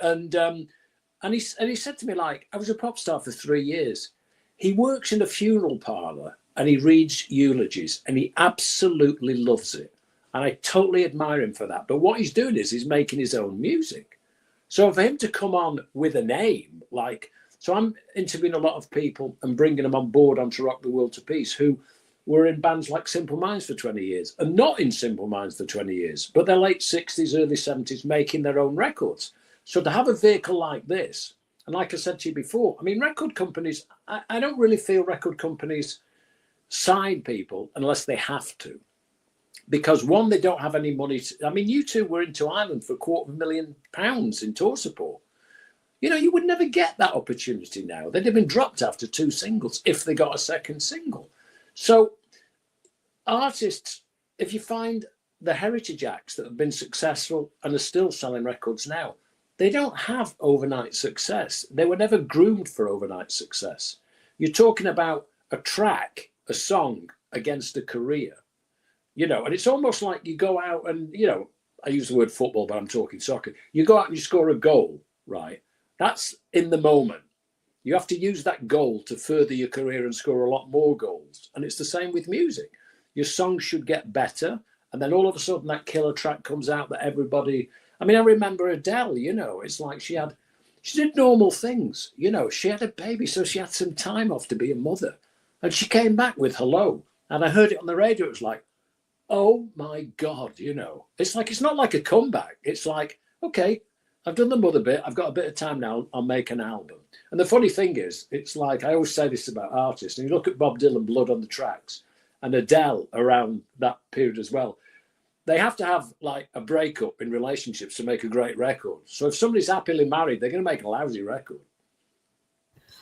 he said to me, like, I was a pop star for 3 years. He works in a funeral parlor and he reads eulogies and he absolutely loves it. And I totally admire him for that. But what he's doing is he's making his own music. So for him to come on with a name, like, so I'm interviewing a lot of people and bringing them on board onto Rock the World to Peace who were in bands like Simple Minds for 20 years and not in Simple Minds for 20 years, but they're late 60s, early 70s making their own records. So to have a vehicle like this, and like I said to you before, I mean, record companies, I don't really feel record companies sign people unless they have to. Because one, they don't have any money. I mean, you two were into Ireland for £250,000 in tour support. You know, you would never get that opportunity now. They'd have been dropped after 2 singles if they got a second single. So artists, if you find the heritage acts that have been successful and are still selling records now, they don't have overnight success. They were never groomed for overnight success. You're talking about a track, a song against a career, you know, and it's almost like you go out and, you know, I use the word football, but I'm talking soccer. You go out and you score a goal, right? That's in the moment. You have to use that goal to further your career and score a lot more goals. And it's the same with music. Your song should get better. And then all of a sudden that killer track comes out that everybody, I mean, I remember Adele, you know, it's like she did normal things. You know, she had a baby, so she had some time off to be a mother. And she came back with Hello. And I heard it on the radio. It was like, oh my God, you know, it's like, it's not like a comeback. It's like, okay, I've done the mother bit. I've got a bit of time now. I'll make an album. And the funny thing is, it's like, I always say this about artists, and you look at Bob Dylan, Blood on the Tracks, and Adele around that period as well. They have to have like a breakup in relationships to make a great record. So if somebody's happily married, they're going to make a lousy record.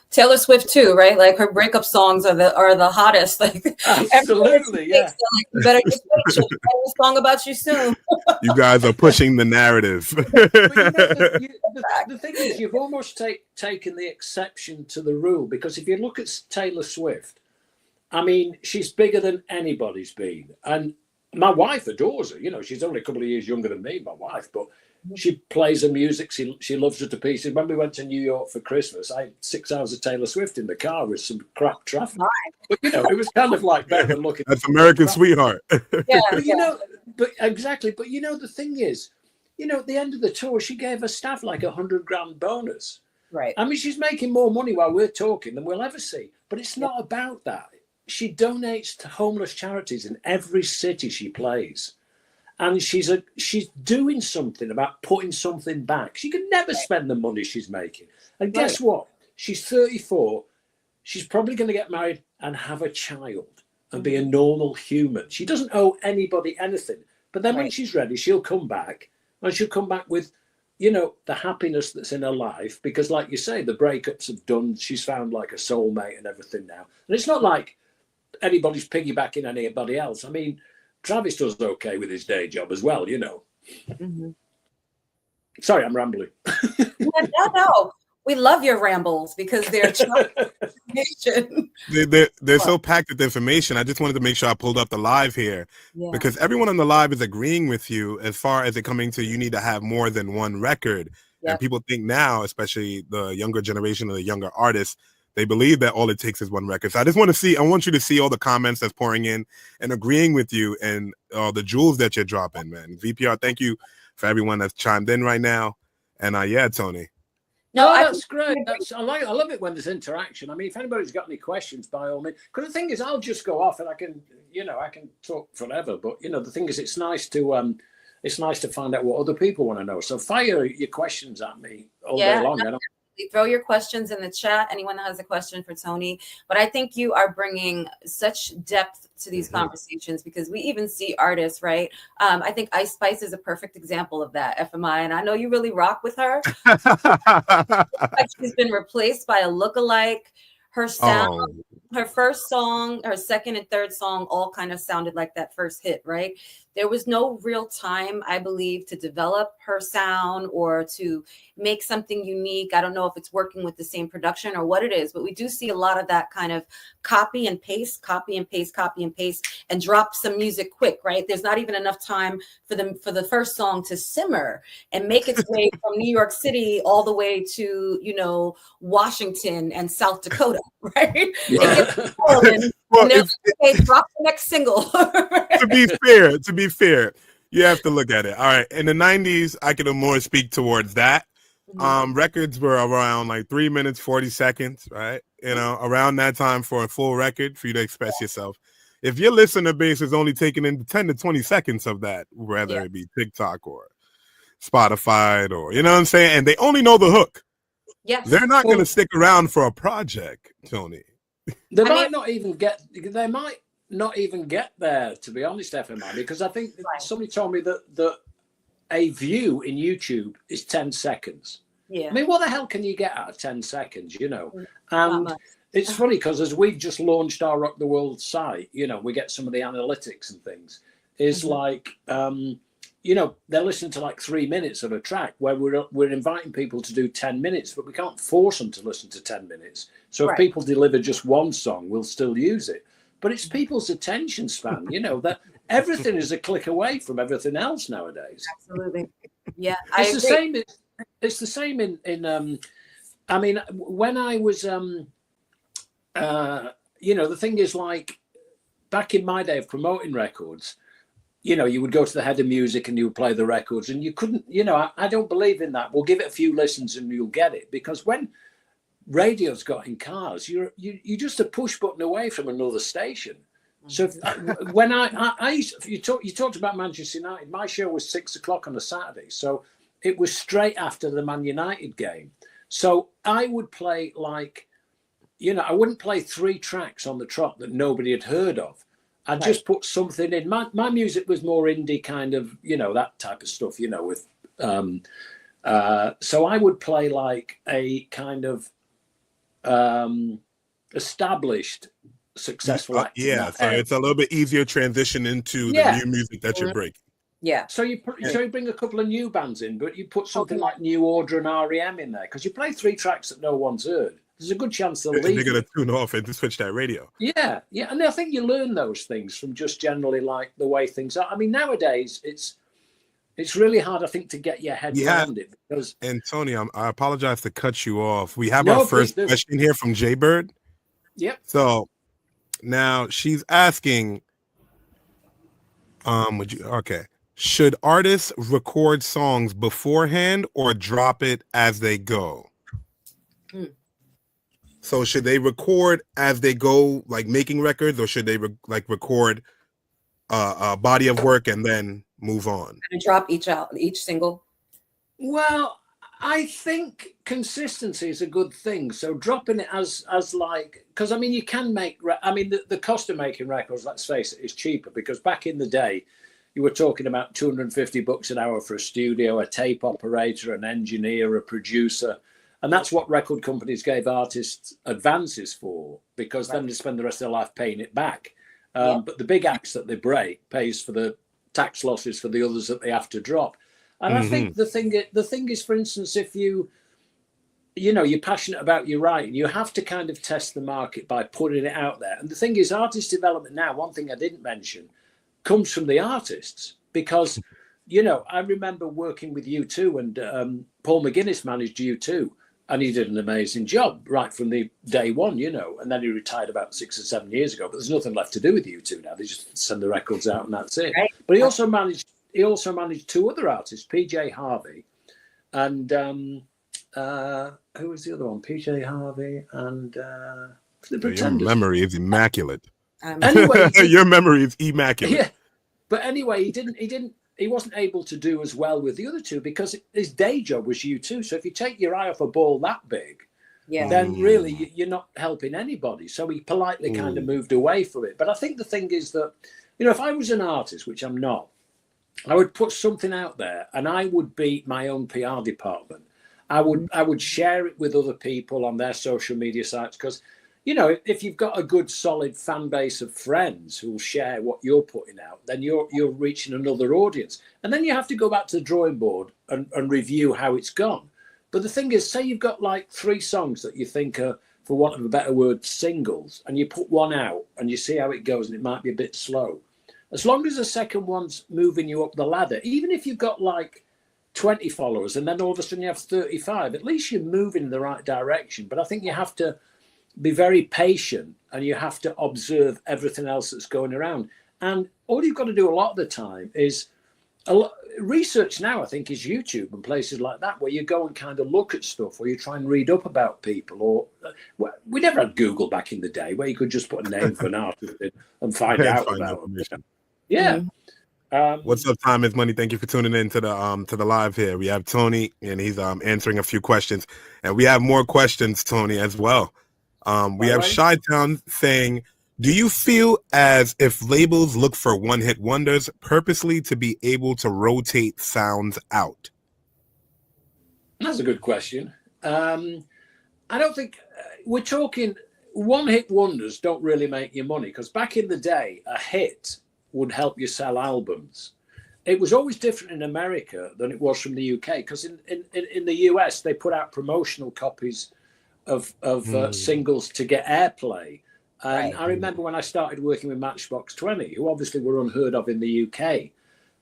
Taylor Swift too, right? Like her breakup songs are the hottest. Like absolutely, yeah. Like, you better just wait, she'll write a song about you soon. You guys are pushing the narrative. But you know, the thing is, you've almost taken the exception to the rule, because if you look at Taylor Swift, I mean, she's bigger than anybody's been, and my wife adores her. You know, she's only a couple of years younger than me, my wife, but she plays her music. She loves her to pieces. When we went to New York for Christmas, I had 6 hours of Taylor Swift in the car with some crap traffic. But, you know, it was kind of like better than looking. That's American Sweetheart. Yeah, but, you know, but exactly. But, you know, the thing is, you know, at the end of the tour, she gave her staff like $100,000 bonus. Right. I mean, she's making more money while we're talking than we'll ever see. But it's not about that. She donates to homeless charities in every city she plays. And she's doing something about putting something back. She can never spend the money she's making. And guess what? She's 34. She's probably going to get married and have a child and be a normal human. She doesn't owe anybody anything. But then when she's ready, she'll come back, and she'll come back with, you know, the happiness that's in her life. Because like you say, the breakups have done. She's found like a soulmate and everything now. And it's not like anybody's piggybacking on anybody else. I mean, Travis does okay with his day job as well, you know. Mm-hmm. Sorry, I'm rambling. No. We love your rambles because they're information. They're so packed with information. I just wanted to make sure I pulled up the live here because everyone on the live is agreeing with you as far as it coming to you need to have more than one record. Yep. And people think now, especially the younger generation or the younger artists, they believe that all it takes is one record. So I want you to see all the comments that's pouring in and agreeing with you and the jewels that you're dropping, man. VPR, thank you for everyone that's chimed in right now. And yeah, Tony. No, that's great. I love it when there's interaction. I mean, if anybody's got any questions, by all means. Because the thing is, I'll just go off and I can talk forever. But you know, the thing is, it's nice to find out what other people want to know. So fire your questions at me all day long. Throw your questions in the chat. Anyone that has a question for Tony. But I think you are bringing such depth to these conversations because we even see artists, right? I think Ice Spice is a perfect example of that, FMI. And I know you really rock with her. She's been replaced by a lookalike. Her sound, her first song, her second and third song all kind of sounded like that first hit, right? There was no real time, I believe, to develop her sound or to make something unique. I don't know if it's working with the same production or what it is, but we do see a lot of that kind of copy and paste, and drop some music quick, right? There's not even enough time for the first song to simmer and make its way from New York City all the way to, you know, Washington and South Dakota, right? Drop the next single. To be fair, you have to look at it. All right. In the 90s, I could more speak towards that. Records were around like 3 minutes, 40 seconds, right? You know, around that time for a full record for you to express yourself. If your listener base is only taking in 10 to 20 seconds of that, whether it be TikTok or Spotify or, you know what I'm saying? And they only know the hook. Yes. They're not going to stick around for a project, Tony. They might not even get there, to be honest, FMI, because I think somebody told me that a view in YouTube is 10 seconds. Yeah. I mean, what the hell can you get out of 10 seconds, you know? Not And much. it's funny because as we've just launched our Rock the World site, you know, we get some of the analytics and things. Is like, you know, they're listening to like 3 minutes of a track where we're inviting people to do 10 minutes, but we can't force them to listen to 10 minutes. So if people deliver just one song, we'll still use it. But it's people's attention span, you know, that everything is a click away from everything else nowadays. Absolutely. Yeah, it's the same. It's the same in I mean, when I was, you know, the thing is like back in my day of promoting records, you know, you would go to the head of music and you would play the records and you couldn't, you know, I don't believe in that. We'll give it a few listens and you'll get it. Because when radio's got in cars, you're just a push button away from another station. So when I used, you talked about Manchester United, my show was 6 o'clock on a Saturday. So it was straight after the Man United game. So I would play like, you know, I wouldn't play 3 tracks on the trot that nobody had heard of. I just put something in. My music was more indie kind of, you know, that type of stuff, you know, with so I would play like a kind of established successful act. Yeah, so it's a little bit easier transition into the new music that you're breaking. Yeah. So you bring a couple of new bands in, but you put something like New Order and REM in there because you play 3 tracks that no one's heard. There's a good chance they'll leave. They're going to tune off and switch that radio. Yeah, yeah. And I think you learn those things from just generally like the way things are. I mean, nowadays, it's really hard, I think, to get your head around it. Because... And Tony, I apologize to cut you off. We have our first question here from Jaybird. Yep. So now she's asking, should artists record songs beforehand or drop it as they go? So should they record as they go, like making records, or should they record a body of work and then move on and drop each single? Well, I think consistency is a good thing. So dropping it as like, because I mean, you can make, I mean, the cost of making records, let's face it, is cheaper because back in the day, you were talking about $250 an hour for a studio, a tape operator, an engineer, a producer. And that's what record companies gave artists advances for, because then they spend the rest of their life paying it back. But the big acts that they break pays for the tax losses for the others that they have to drop. And I think the thing is, for instance, if you're passionate about your writing, you have to kind of test the market by putting it out there. And the thing is, artist development now, one thing I didn't mention, comes from the artists, because, you know, I remember working with U2 and Paul McGuinness managed U2. And he did an amazing job right from the day one, you know, and then he retired about 6 or 7 years ago. But there's nothing left to do with U2 now. They just send the records out and that's it. Right. But he also managed 2 other artists, PJ Harvey and who was the other one? PJ Harvey and the Pretenders. Your memory is immaculate. Anyway, your memory is immaculate. Yeah, but anyway, he wasn't able to do as well with the other 2 because his day job was U2. So if you take your eye off a ball that big, then really you're not helping anybody. So he politely kind of moved away from it. But I think the thing is that, you know, if I was an artist, which I'm not, I would put something out there and I would be my own PR department. I would share it with other people on their social media sites because, you know, if you've got a good, solid fan base of friends who will share what you're putting out, then you're reaching another audience. And then you have to go back to the drawing board and review how it's gone. But the thing is, say you've got like 3 songs that you think are, for want of a better word, singles, and you put one out and you see how it goes and it might be a bit slow. As long as the second one's moving you up the ladder, even if you've got like 20 followers and then all of a sudden you have 35, at least you're moving in the right direction. But I think you have to be very patient and you have to observe everything else that's going around. And all you've got to do a lot of the time is research now, I think, is YouTube and places like that where you go and kind of look at stuff or you try and read up about people. Or we never had Google back in the day where you could just put a name for an artist and find out about them. Yeah. What's up, Time is Money? Thank you for tuning in to the live here. We have Tony and he's answering a few questions, and we have more questions, Tony, as well. We have Chi-Town saying, do you feel as if labels look for one-hit wonders purposely to be able to rotate sounds out? That's a good question. I don't think we're talking one-hit wonders don't really make you money, because back in the day, a hit would help you sell albums. It was always different in America than it was from the UK, because in the US, they put out promotional copies of singles to get airplay. And I remember when I started working with Matchbox 20, who obviously were unheard of in the UK,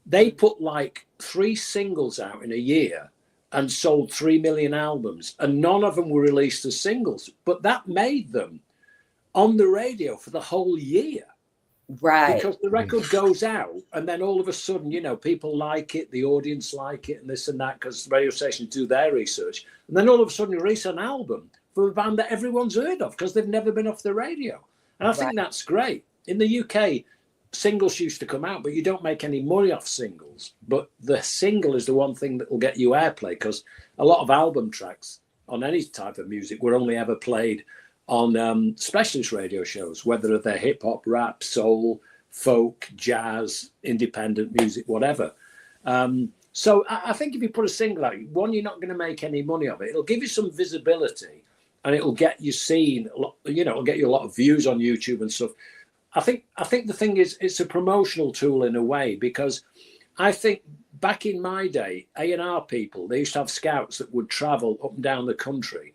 they put like 3 singles out in a year and sold 3 million albums, and none of them were released as singles, but that made them on the radio for the whole year. Right. Because the record goes out, and then all of a sudden, you know, people like it, the audience like it, and this and that, because radio stations do their research. And then all of a sudden you release an album from a band that everyone's heard of because they've never been off the radio. And I think that's great. In the UK, singles used to come out, but you don't make any money off singles. But the single is the one thing that will get you airplay, because a lot of album tracks on any type of music were only ever played on specialist radio shows, whether they're hip hop, rap, soul, folk, jazz, independent music, whatever. So I think if you put a single out, one, you're not going to make any money of it. It'll give you some visibility, and it'll get you seen. You know, it'll get you a lot of views on YouTube and stuff. I think the thing is, it's a promotional tool in a way, because I think back in my day, A&R people, they used to have scouts that would travel up and down the country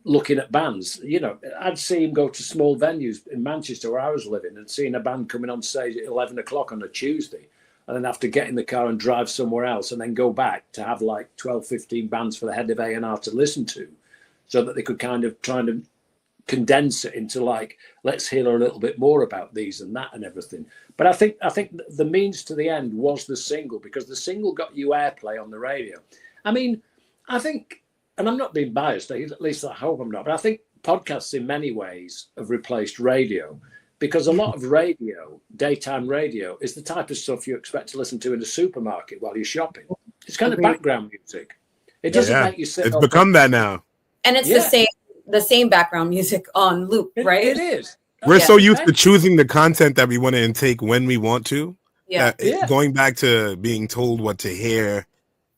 looking at bands. You know, I'd see him go to small venues in Manchester where I was living and seeing a band coming on stage at 11 o'clock on a Tuesday, and then have to get in the car and drive somewhere else and then go back to have like 12, 15 bands for the head of A&R to listen to, so that they could kind of try to condense it into like, let's hear a little bit more about these and that and everything. But I think the means to the end was the single, because the single got you airplay on the radio. I mean, I think, and I'm not being biased, at least I hope I'm not, but I think podcasts in many ways have replaced radio, because a lot of radio, daytime radio, is the type of stuff you expect to listen to in a supermarket while you're shopping. It's kind of background music. It doesn't make you sit. It's become that now. And it's the same background music on loop, right? It is. We're so used to choosing the content that we want to intake when we want to. Going back to being told what to hear,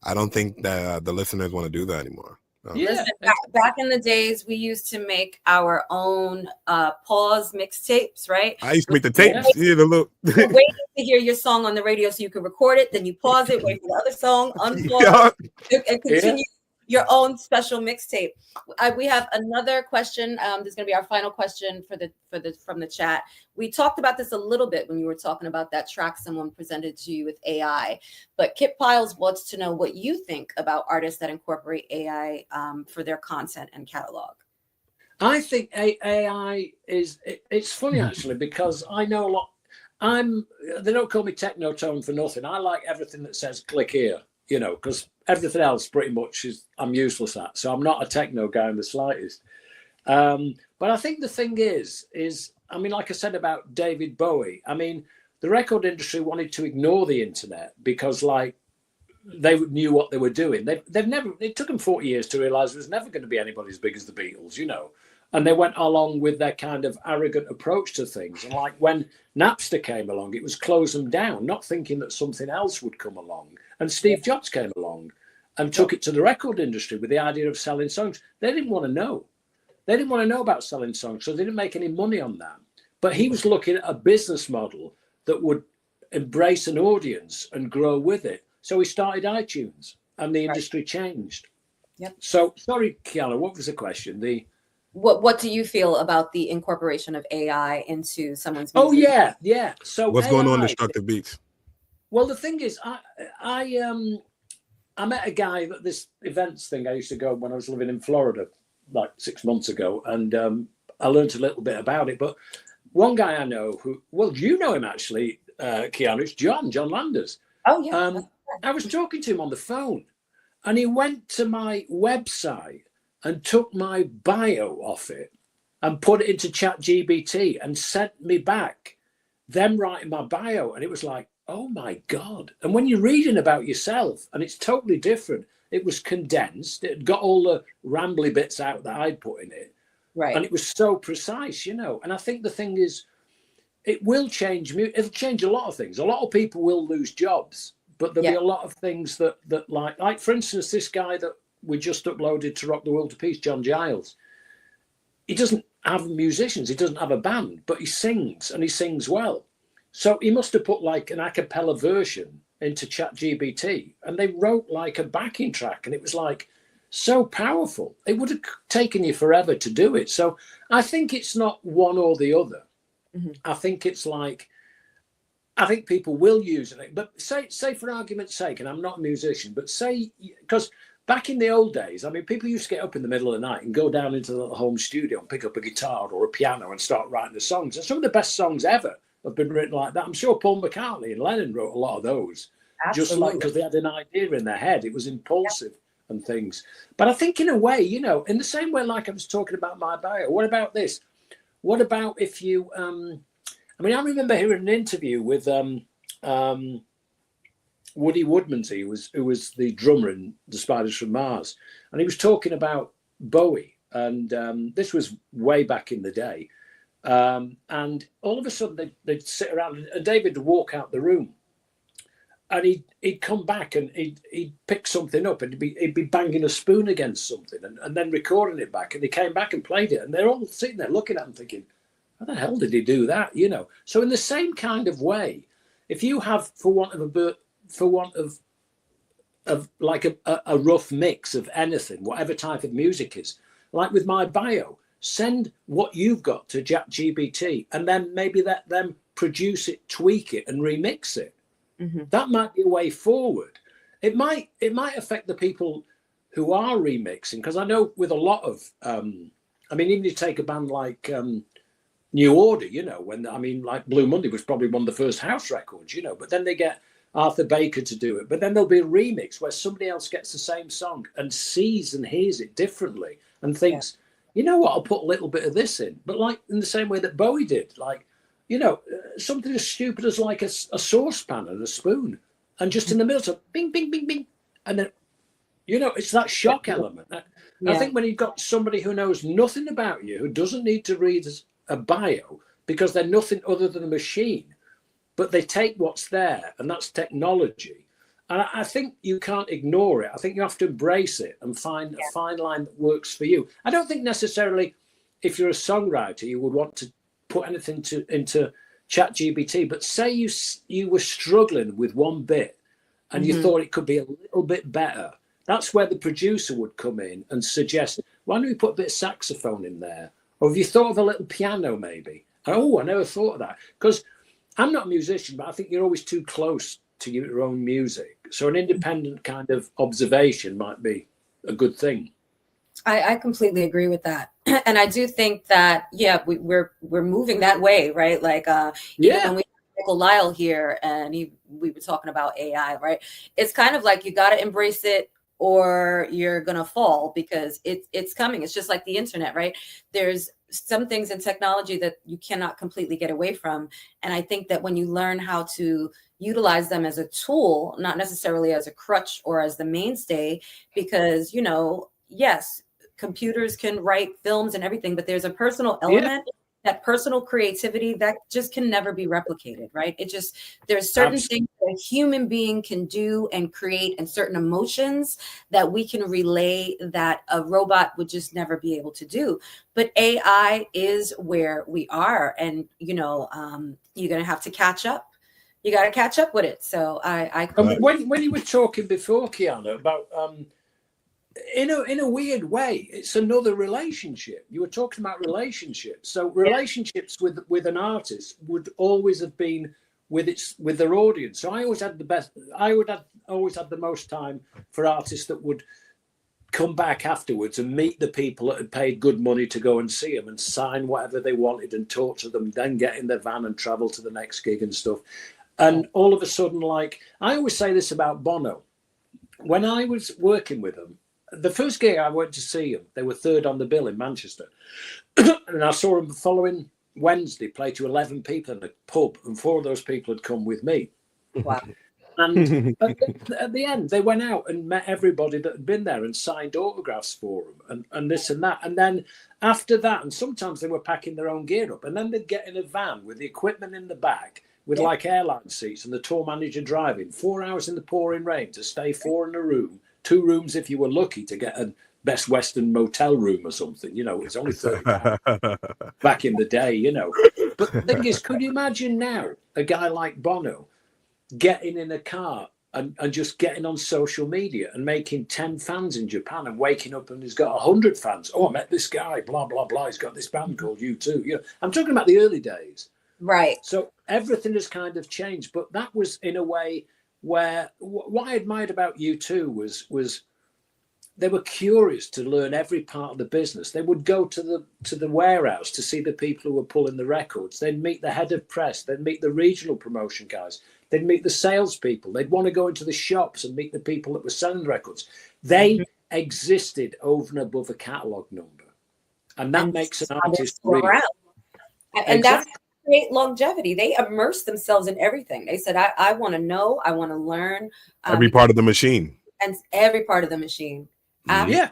I don't think that the listeners want to do that anymore. No. Listen, back in the days, we used to make our own pause mixtapes, right? I used to make the tapes. You're waiting to hear your song on the radio so you can record it, then you pause it, wait for the other song, unpause, and continue your own special mixtape. We have another question. This is going to be our final question from the chat. We talked about this a little bit when you were talking about that track someone presented to you with AI, but Kip Piles wants to know what you think about artists that incorporate AI for their content and catalog. I think AI it's funny actually, because I know a lot. They don't call me Technotone for nothing. I like everything that says click here, you know, because everything else pretty much I'm useless at. So I'm not a techno guy in the slightest. But I think the thing is, I mean, like I said about David Bowie, I mean, the record industry wanted to ignore the internet because like they knew what they were doing. It took them 40 years to realize there was never going to be anybody as big as the Beatles, you know. And they went along with their kind of arrogant approach to things. And like when Napster came along, it was close them down, not thinking that something else would come along. And Steve Jobs came along and took it to the record industry with the idea of selling songs. They didn't want to know. They didn't want to know about selling songs, so they didn't make any money on that. But he was looking at a business model that would embrace an audience and grow with it. So he started iTunes, and the industry changed. Yep. So, sorry, Kiana, what was the question? What do you feel about the incorporation of AI into someone's music? Oh, yeah. So what's going on in Destructive Beats? Well, the thing is, I met a guy at this events thing I used to go when I was living in Florida like 6 months ago, and I learned a little bit about it. But one guy I know you know him actually, Keanu, it's John Landers. Oh, yeah. I was talking to him on the phone, and he went to my website and took my bio off it and put it into ChatGPT and sent me back them writing my bio. And it was like, oh my God. And when you're reading about yourself, and it's totally different, it was condensed. It got all the rambly bits out that I'd put in it. Right. And it was so precise, you know. And I think the thing is, it will change. It'll change a lot of things. A lot of people will lose jobs, but there'll be a lot of things that like for instance, this guy that we just uploaded to Rock the World to Peace, John Giles. He doesn't have musicians, he doesn't have a band, but he sings, and he sings well. So he must have put like an a cappella version into ChatGPT, and they wrote like a backing track, and it was like so powerful. It would have taken you forever to do it. So I think it's not one or the other. Mm-hmm. I think it's like, I think people will use it, but say for argument's sake, and I'm not a musician, but say, because back in the old days, I mean, people used to get up in the middle of the night and go down into the home studio and pick up a guitar or a piano and start writing the songs. And some of the best songs ever have been written like that. I'm sure Paul McCartney and Lennon wrote a lot of those. Absolutely. Just like because they had an idea in their head. It was impulsive and things. But I think in a way, you know, in the same way like I was talking about my bio, what about this? What about if you, I mean, I remember hearing an interview with Woody Woodmansey, who was the drummer in The Spiders from Mars. And he was talking about Bowie. And this was way back in the day. And all of a sudden they'd sit around and David would walk out the room, and he'd come back and he'd pick something up, and he'd be banging a spoon against something and then recording it back. And he came back and played it, and they're all sitting there looking at him thinking, how the hell did he do that? You know. So in the same kind of way, if you have, for want of like a rough mix of anything, whatever type of music is, like with my bio, send what you've got to ChatGPT, and then maybe let them produce it, tweak it, and remix it. Mm-hmm. That might be a way forward. It might affect the people who are remixing, because I know with a lot of, I mean, even you take a band like New Order, you know, like Blue Monday was probably one of the first house records, you know, but then they get Arthur Baker to do it, but then there'll be a remix where somebody else gets the same song and sees and hears it differently and thinks, you know what, I'll put a little bit of this in. But like in the same way that Bowie did, like, you know, something as stupid as like a saucepan and a spoon, and just in the middle, so bing, bing, bing, bing. And then, you know, it's that shock element. I think when you've got somebody who knows nothing about you, who doesn't need to read a bio because they're nothing other than a machine, but they take what's there, and that's technology. And I think you can't ignore it. I think you have to embrace it and find a fine line that works for you. I don't think necessarily if you're a songwriter, you would want to put anything into ChatGPT, but say you were struggling with one bit and you thought it could be a little bit better. That's where the producer would come in and suggest, why don't we put a bit of saxophone in there? Or have you thought of a little piano maybe? Oh, I never thought of that. Because I'm not a musician, but I think you're always too close to your own music. So an independent kind of observation might be a good thing. I completely agree with that. And I do think that, we're moving that way, right? Like, when we had Michael Lyle here and we were talking about AI, right? It's kind of like you got to embrace it or you're going to fall, because it's coming. It's just like the internet, right? There's some things in technology that you cannot completely get away from. And I think that when you learn how to utilize them as a tool, not necessarily as a crutch or as the mainstay, because, you know, yes, computers can write films and everything, but there's a personal element, that personal creativity that just can never be replicated, right? There's certain things that a human being can do and create, and certain emotions that we can relay that a robot would just never be able to do. But AI is where we are, and, you know, you're going to have to catch up. You got to catch up with it. So when you were talking before, Kiana, about in a weird way, it's another relationship. You were talking about relationships. So relationships with an artist would always have been with their audience. So I always had the best. I would have always had the most time for artists that would come back afterwards and meet the people that had paid good money to go and see them and sign whatever they wanted and talk to them, then get in their van and travel to the next gig and stuff. And all of a sudden, like, I always say this about Bono. When I was working with them, the first gig I went to see them, they were third on the bill in Manchester. And I saw them the following Wednesday play to 11 people in a pub, and 4 of those people had come with me. Wow. And at the end, they went out and met everybody that had been there and signed autographs for them and this and that. And then after that, and sometimes they were packing their own gear up, and then they'd get in a van with the equipment in the back, with like airline seats and the tour manager driving 4 hours in the pouring rain to stay 4 in a room 2 rooms if you were lucky to get a Best Western motel room or something. You know, it's only £30 back in the day, you know. But the thing is, could you imagine now a guy like Bono getting in a car and just getting on social media and making 10 fans in Japan and waking up and he's got 100 fans. Oh, I met this guy, blah, blah, blah. He's got this band called U2. You know, I'm talking about the early days. Right. So everything has kind of changed. But that was in a way where what I admired about U2 was they were curious to learn every part of the business. They would go to the warehouse to see the people who were pulling the records. They'd meet the head of press. They'd meet the regional promotion guys. They'd meet the salespeople. They'd want to go into the shops and meet the people that were selling records. They existed over and above a catalogue number. And that makes an artist really... And exactly. That's great longevity. They immersed themselves in everything. They said, I want to know, I want to learn. Every part of the machine. And every part of the machine. Yeah.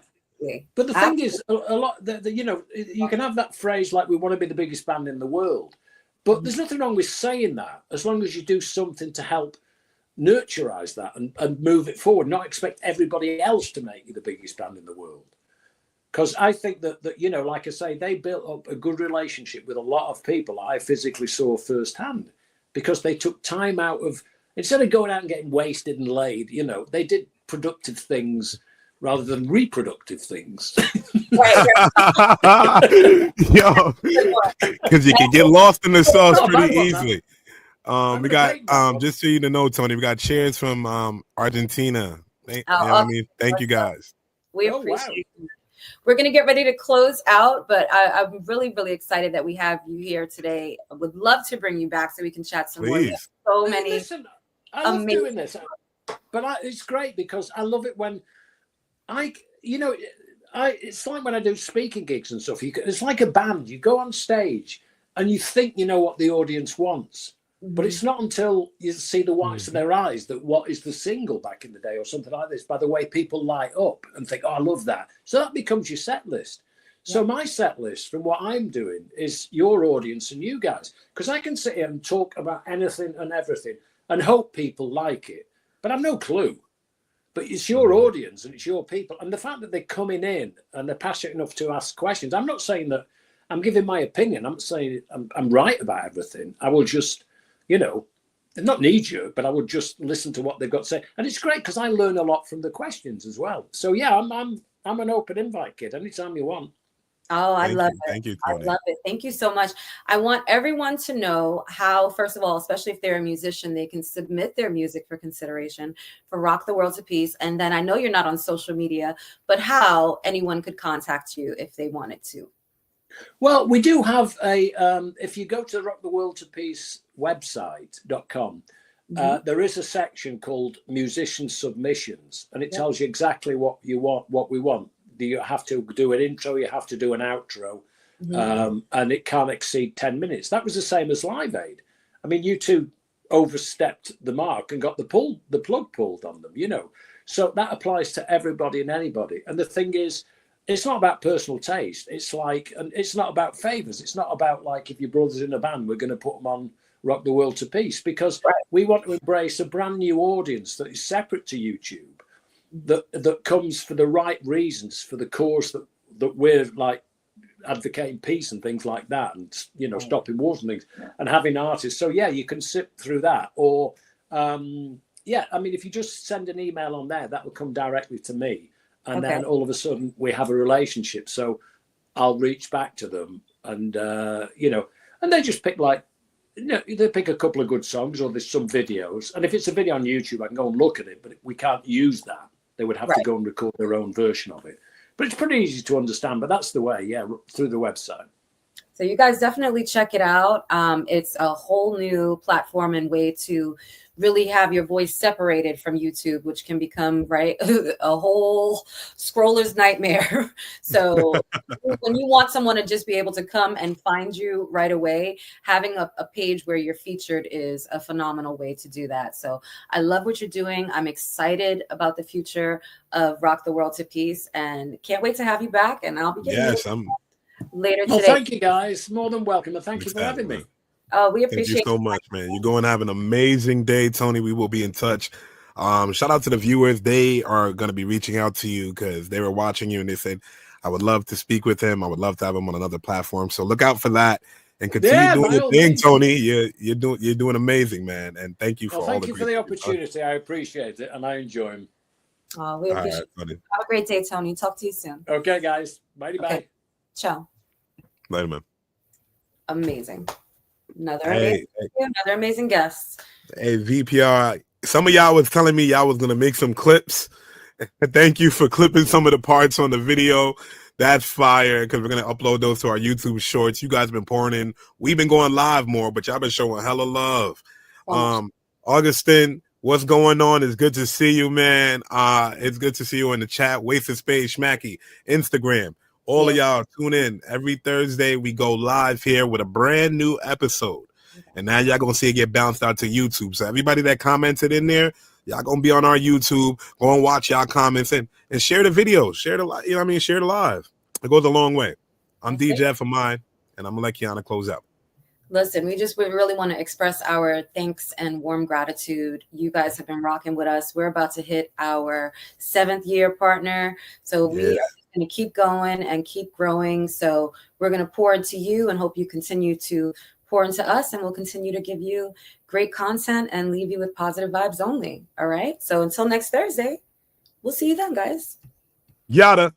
But the thing is, a lot, you know, you can have that phrase like, we want to be the biggest band in the world. But there's nothing wrong with saying that, as long as you do something to help nurturize that and move it forward, not expect everybody else to make you the biggest band in the world. Because I think that, you know, like I say, they built up a good relationship with a lot of people I physically saw firsthand, because they took time out of, instead of going out and getting wasted and laid, you know, they did productive things rather than reproductive things. Right. Yo, because you can get lost in the sauce pretty easily. We got just so you to know, Tony, we got cheers from Argentina. I mean, thank you guys. We appreciate it. We're going to get ready to close out, but I'm really, really excited that we have you here today. I would love to bring you back so we can chat some more. So many. Listen, I love doing this, but it's great because I love it when it's like when I do speaking gigs and stuff. It's like a band. You go on stage and you think you know what the audience wants, but it's not until you see the whites of their eyes that what is the single back in the day or something like this, by the way people light up and think, oh, I love that. So that becomes your set list. So my set list from what I'm doing is your audience and you guys, because I can sit here and talk about anything and everything and hope people like it, but I've no clue. But it's your audience and it's your people. And the fact that they're coming in and they're passionate enough to ask questions, I'm not saying that I'm giving my opinion. I'm not saying I'm right about everything. I will just, you know, not need you, but I would just listen to what they've got to say. And it's great because I learn a lot from the questions as well. So, yeah, I'm an open invite, kid, anytime you want. Oh, I love it. Thank you, Tony. I love it. Thank you so much. I want everyone to know how, first of all, especially if they're a musician, they can submit their music for consideration for Rock the World to Peace. And then I know you're not on social media, but how anyone could contact you if they wanted to. Well, we do have if you go to the Rock the World to Peace website.com, there is a section called Musician Submissions, and it tells you exactly what you want, what we want. You have to do an intro, you have to do an outro, and it can't exceed 10 minutes. That was the same as Live Aid. I mean, U2 overstepped the mark and got the plug pulled on them, you know. So that applies to everybody and anybody. And the thing is, it's not about personal taste. It's like, and it's not about favors. It's not about like, if your brother's in a band, we're going to put them on Rock the World to Peace, because we want to embrace a brand new audience that is separate to YouTube, that comes for the right reasons, for the cause that we're like advocating peace and things like that, and, you know, stopping wars and things, and having artists. So yeah, you can sit through that, or I mean, if you just send an email on there, that will come directly to me, and then all of a sudden we have a relationship. So I'll reach back to them, and you know, and they just pick like, you know, they pick a couple of good songs, or there's some videos, and if it's a video on YouTube, I can go and look at it, but we can't use that. They would have to go and record their own version of it. But it's pretty easy to understand. But that's the way, through the website. So you guys definitely check it out. It's a whole new platform and way to really have your voice separated from YouTube, which can become a whole scroller's nightmare. So when you want someone to just be able to come and find you right away, having a page where you're featured is a phenomenal way to do that. So I love what you're doing. I'm excited about the future of Rock the World to Peace, and can't wait to have you back. And I'll be getting later today. Well, thank you guys. More than welcome. And thank you for having me. Oh, we appreciate you so much, man. You're going to have an amazing day, Tony. We will be in touch. Shout out to the viewers. They are going to be reaching out to you because they were watching you and they said, I would love to speak with him. I would love to have him on another platform. So look out for that and continue doing your thing, Tony. You're doing amazing, man. And thank you for thank you for the opportunity. I appreciate it and I enjoy him. Oh, we appreciate it. Have a great day, Tony. Talk to you soon. Okay, guys. Bye. Okay. Ciao. Later, man. Amazing. Another amazing guest. Hey, VPR. Some of y'all was telling me y'all was gonna make some clips. Thank you for clipping some of the parts on the video. That's fire, because we're gonna upload those to our YouTube shorts. You guys have been pouring in. We've been going live more, but y'all been showing hella love. Augustin, what's going on? It's good to see you, man. It's good to see you in the chat. Wasted Space, Schmacky, Instagram. All of y'all tune in. Every Thursday we go live here with a brand new episode. And now y'all gonna see it get bounced out to YouTube. So everybody that commented in there, y'all gonna be on our YouTube. Go and watch y'all comments and share the video. Share the share the live. It goes a long way. I'm DJ for mine, and I'm gonna let Kiana close out. Listen, we really want to express our thanks and warm gratitude. You guys have been rocking with us. We're about to hit our 7th year partner. So we are going to keep going and keep growing. So we're going to pour into you and hope you continue to pour into us, and we'll continue to give you great content and leave you with positive vibes only. All right. So until next Thursday, we'll see you then, guys. Yada.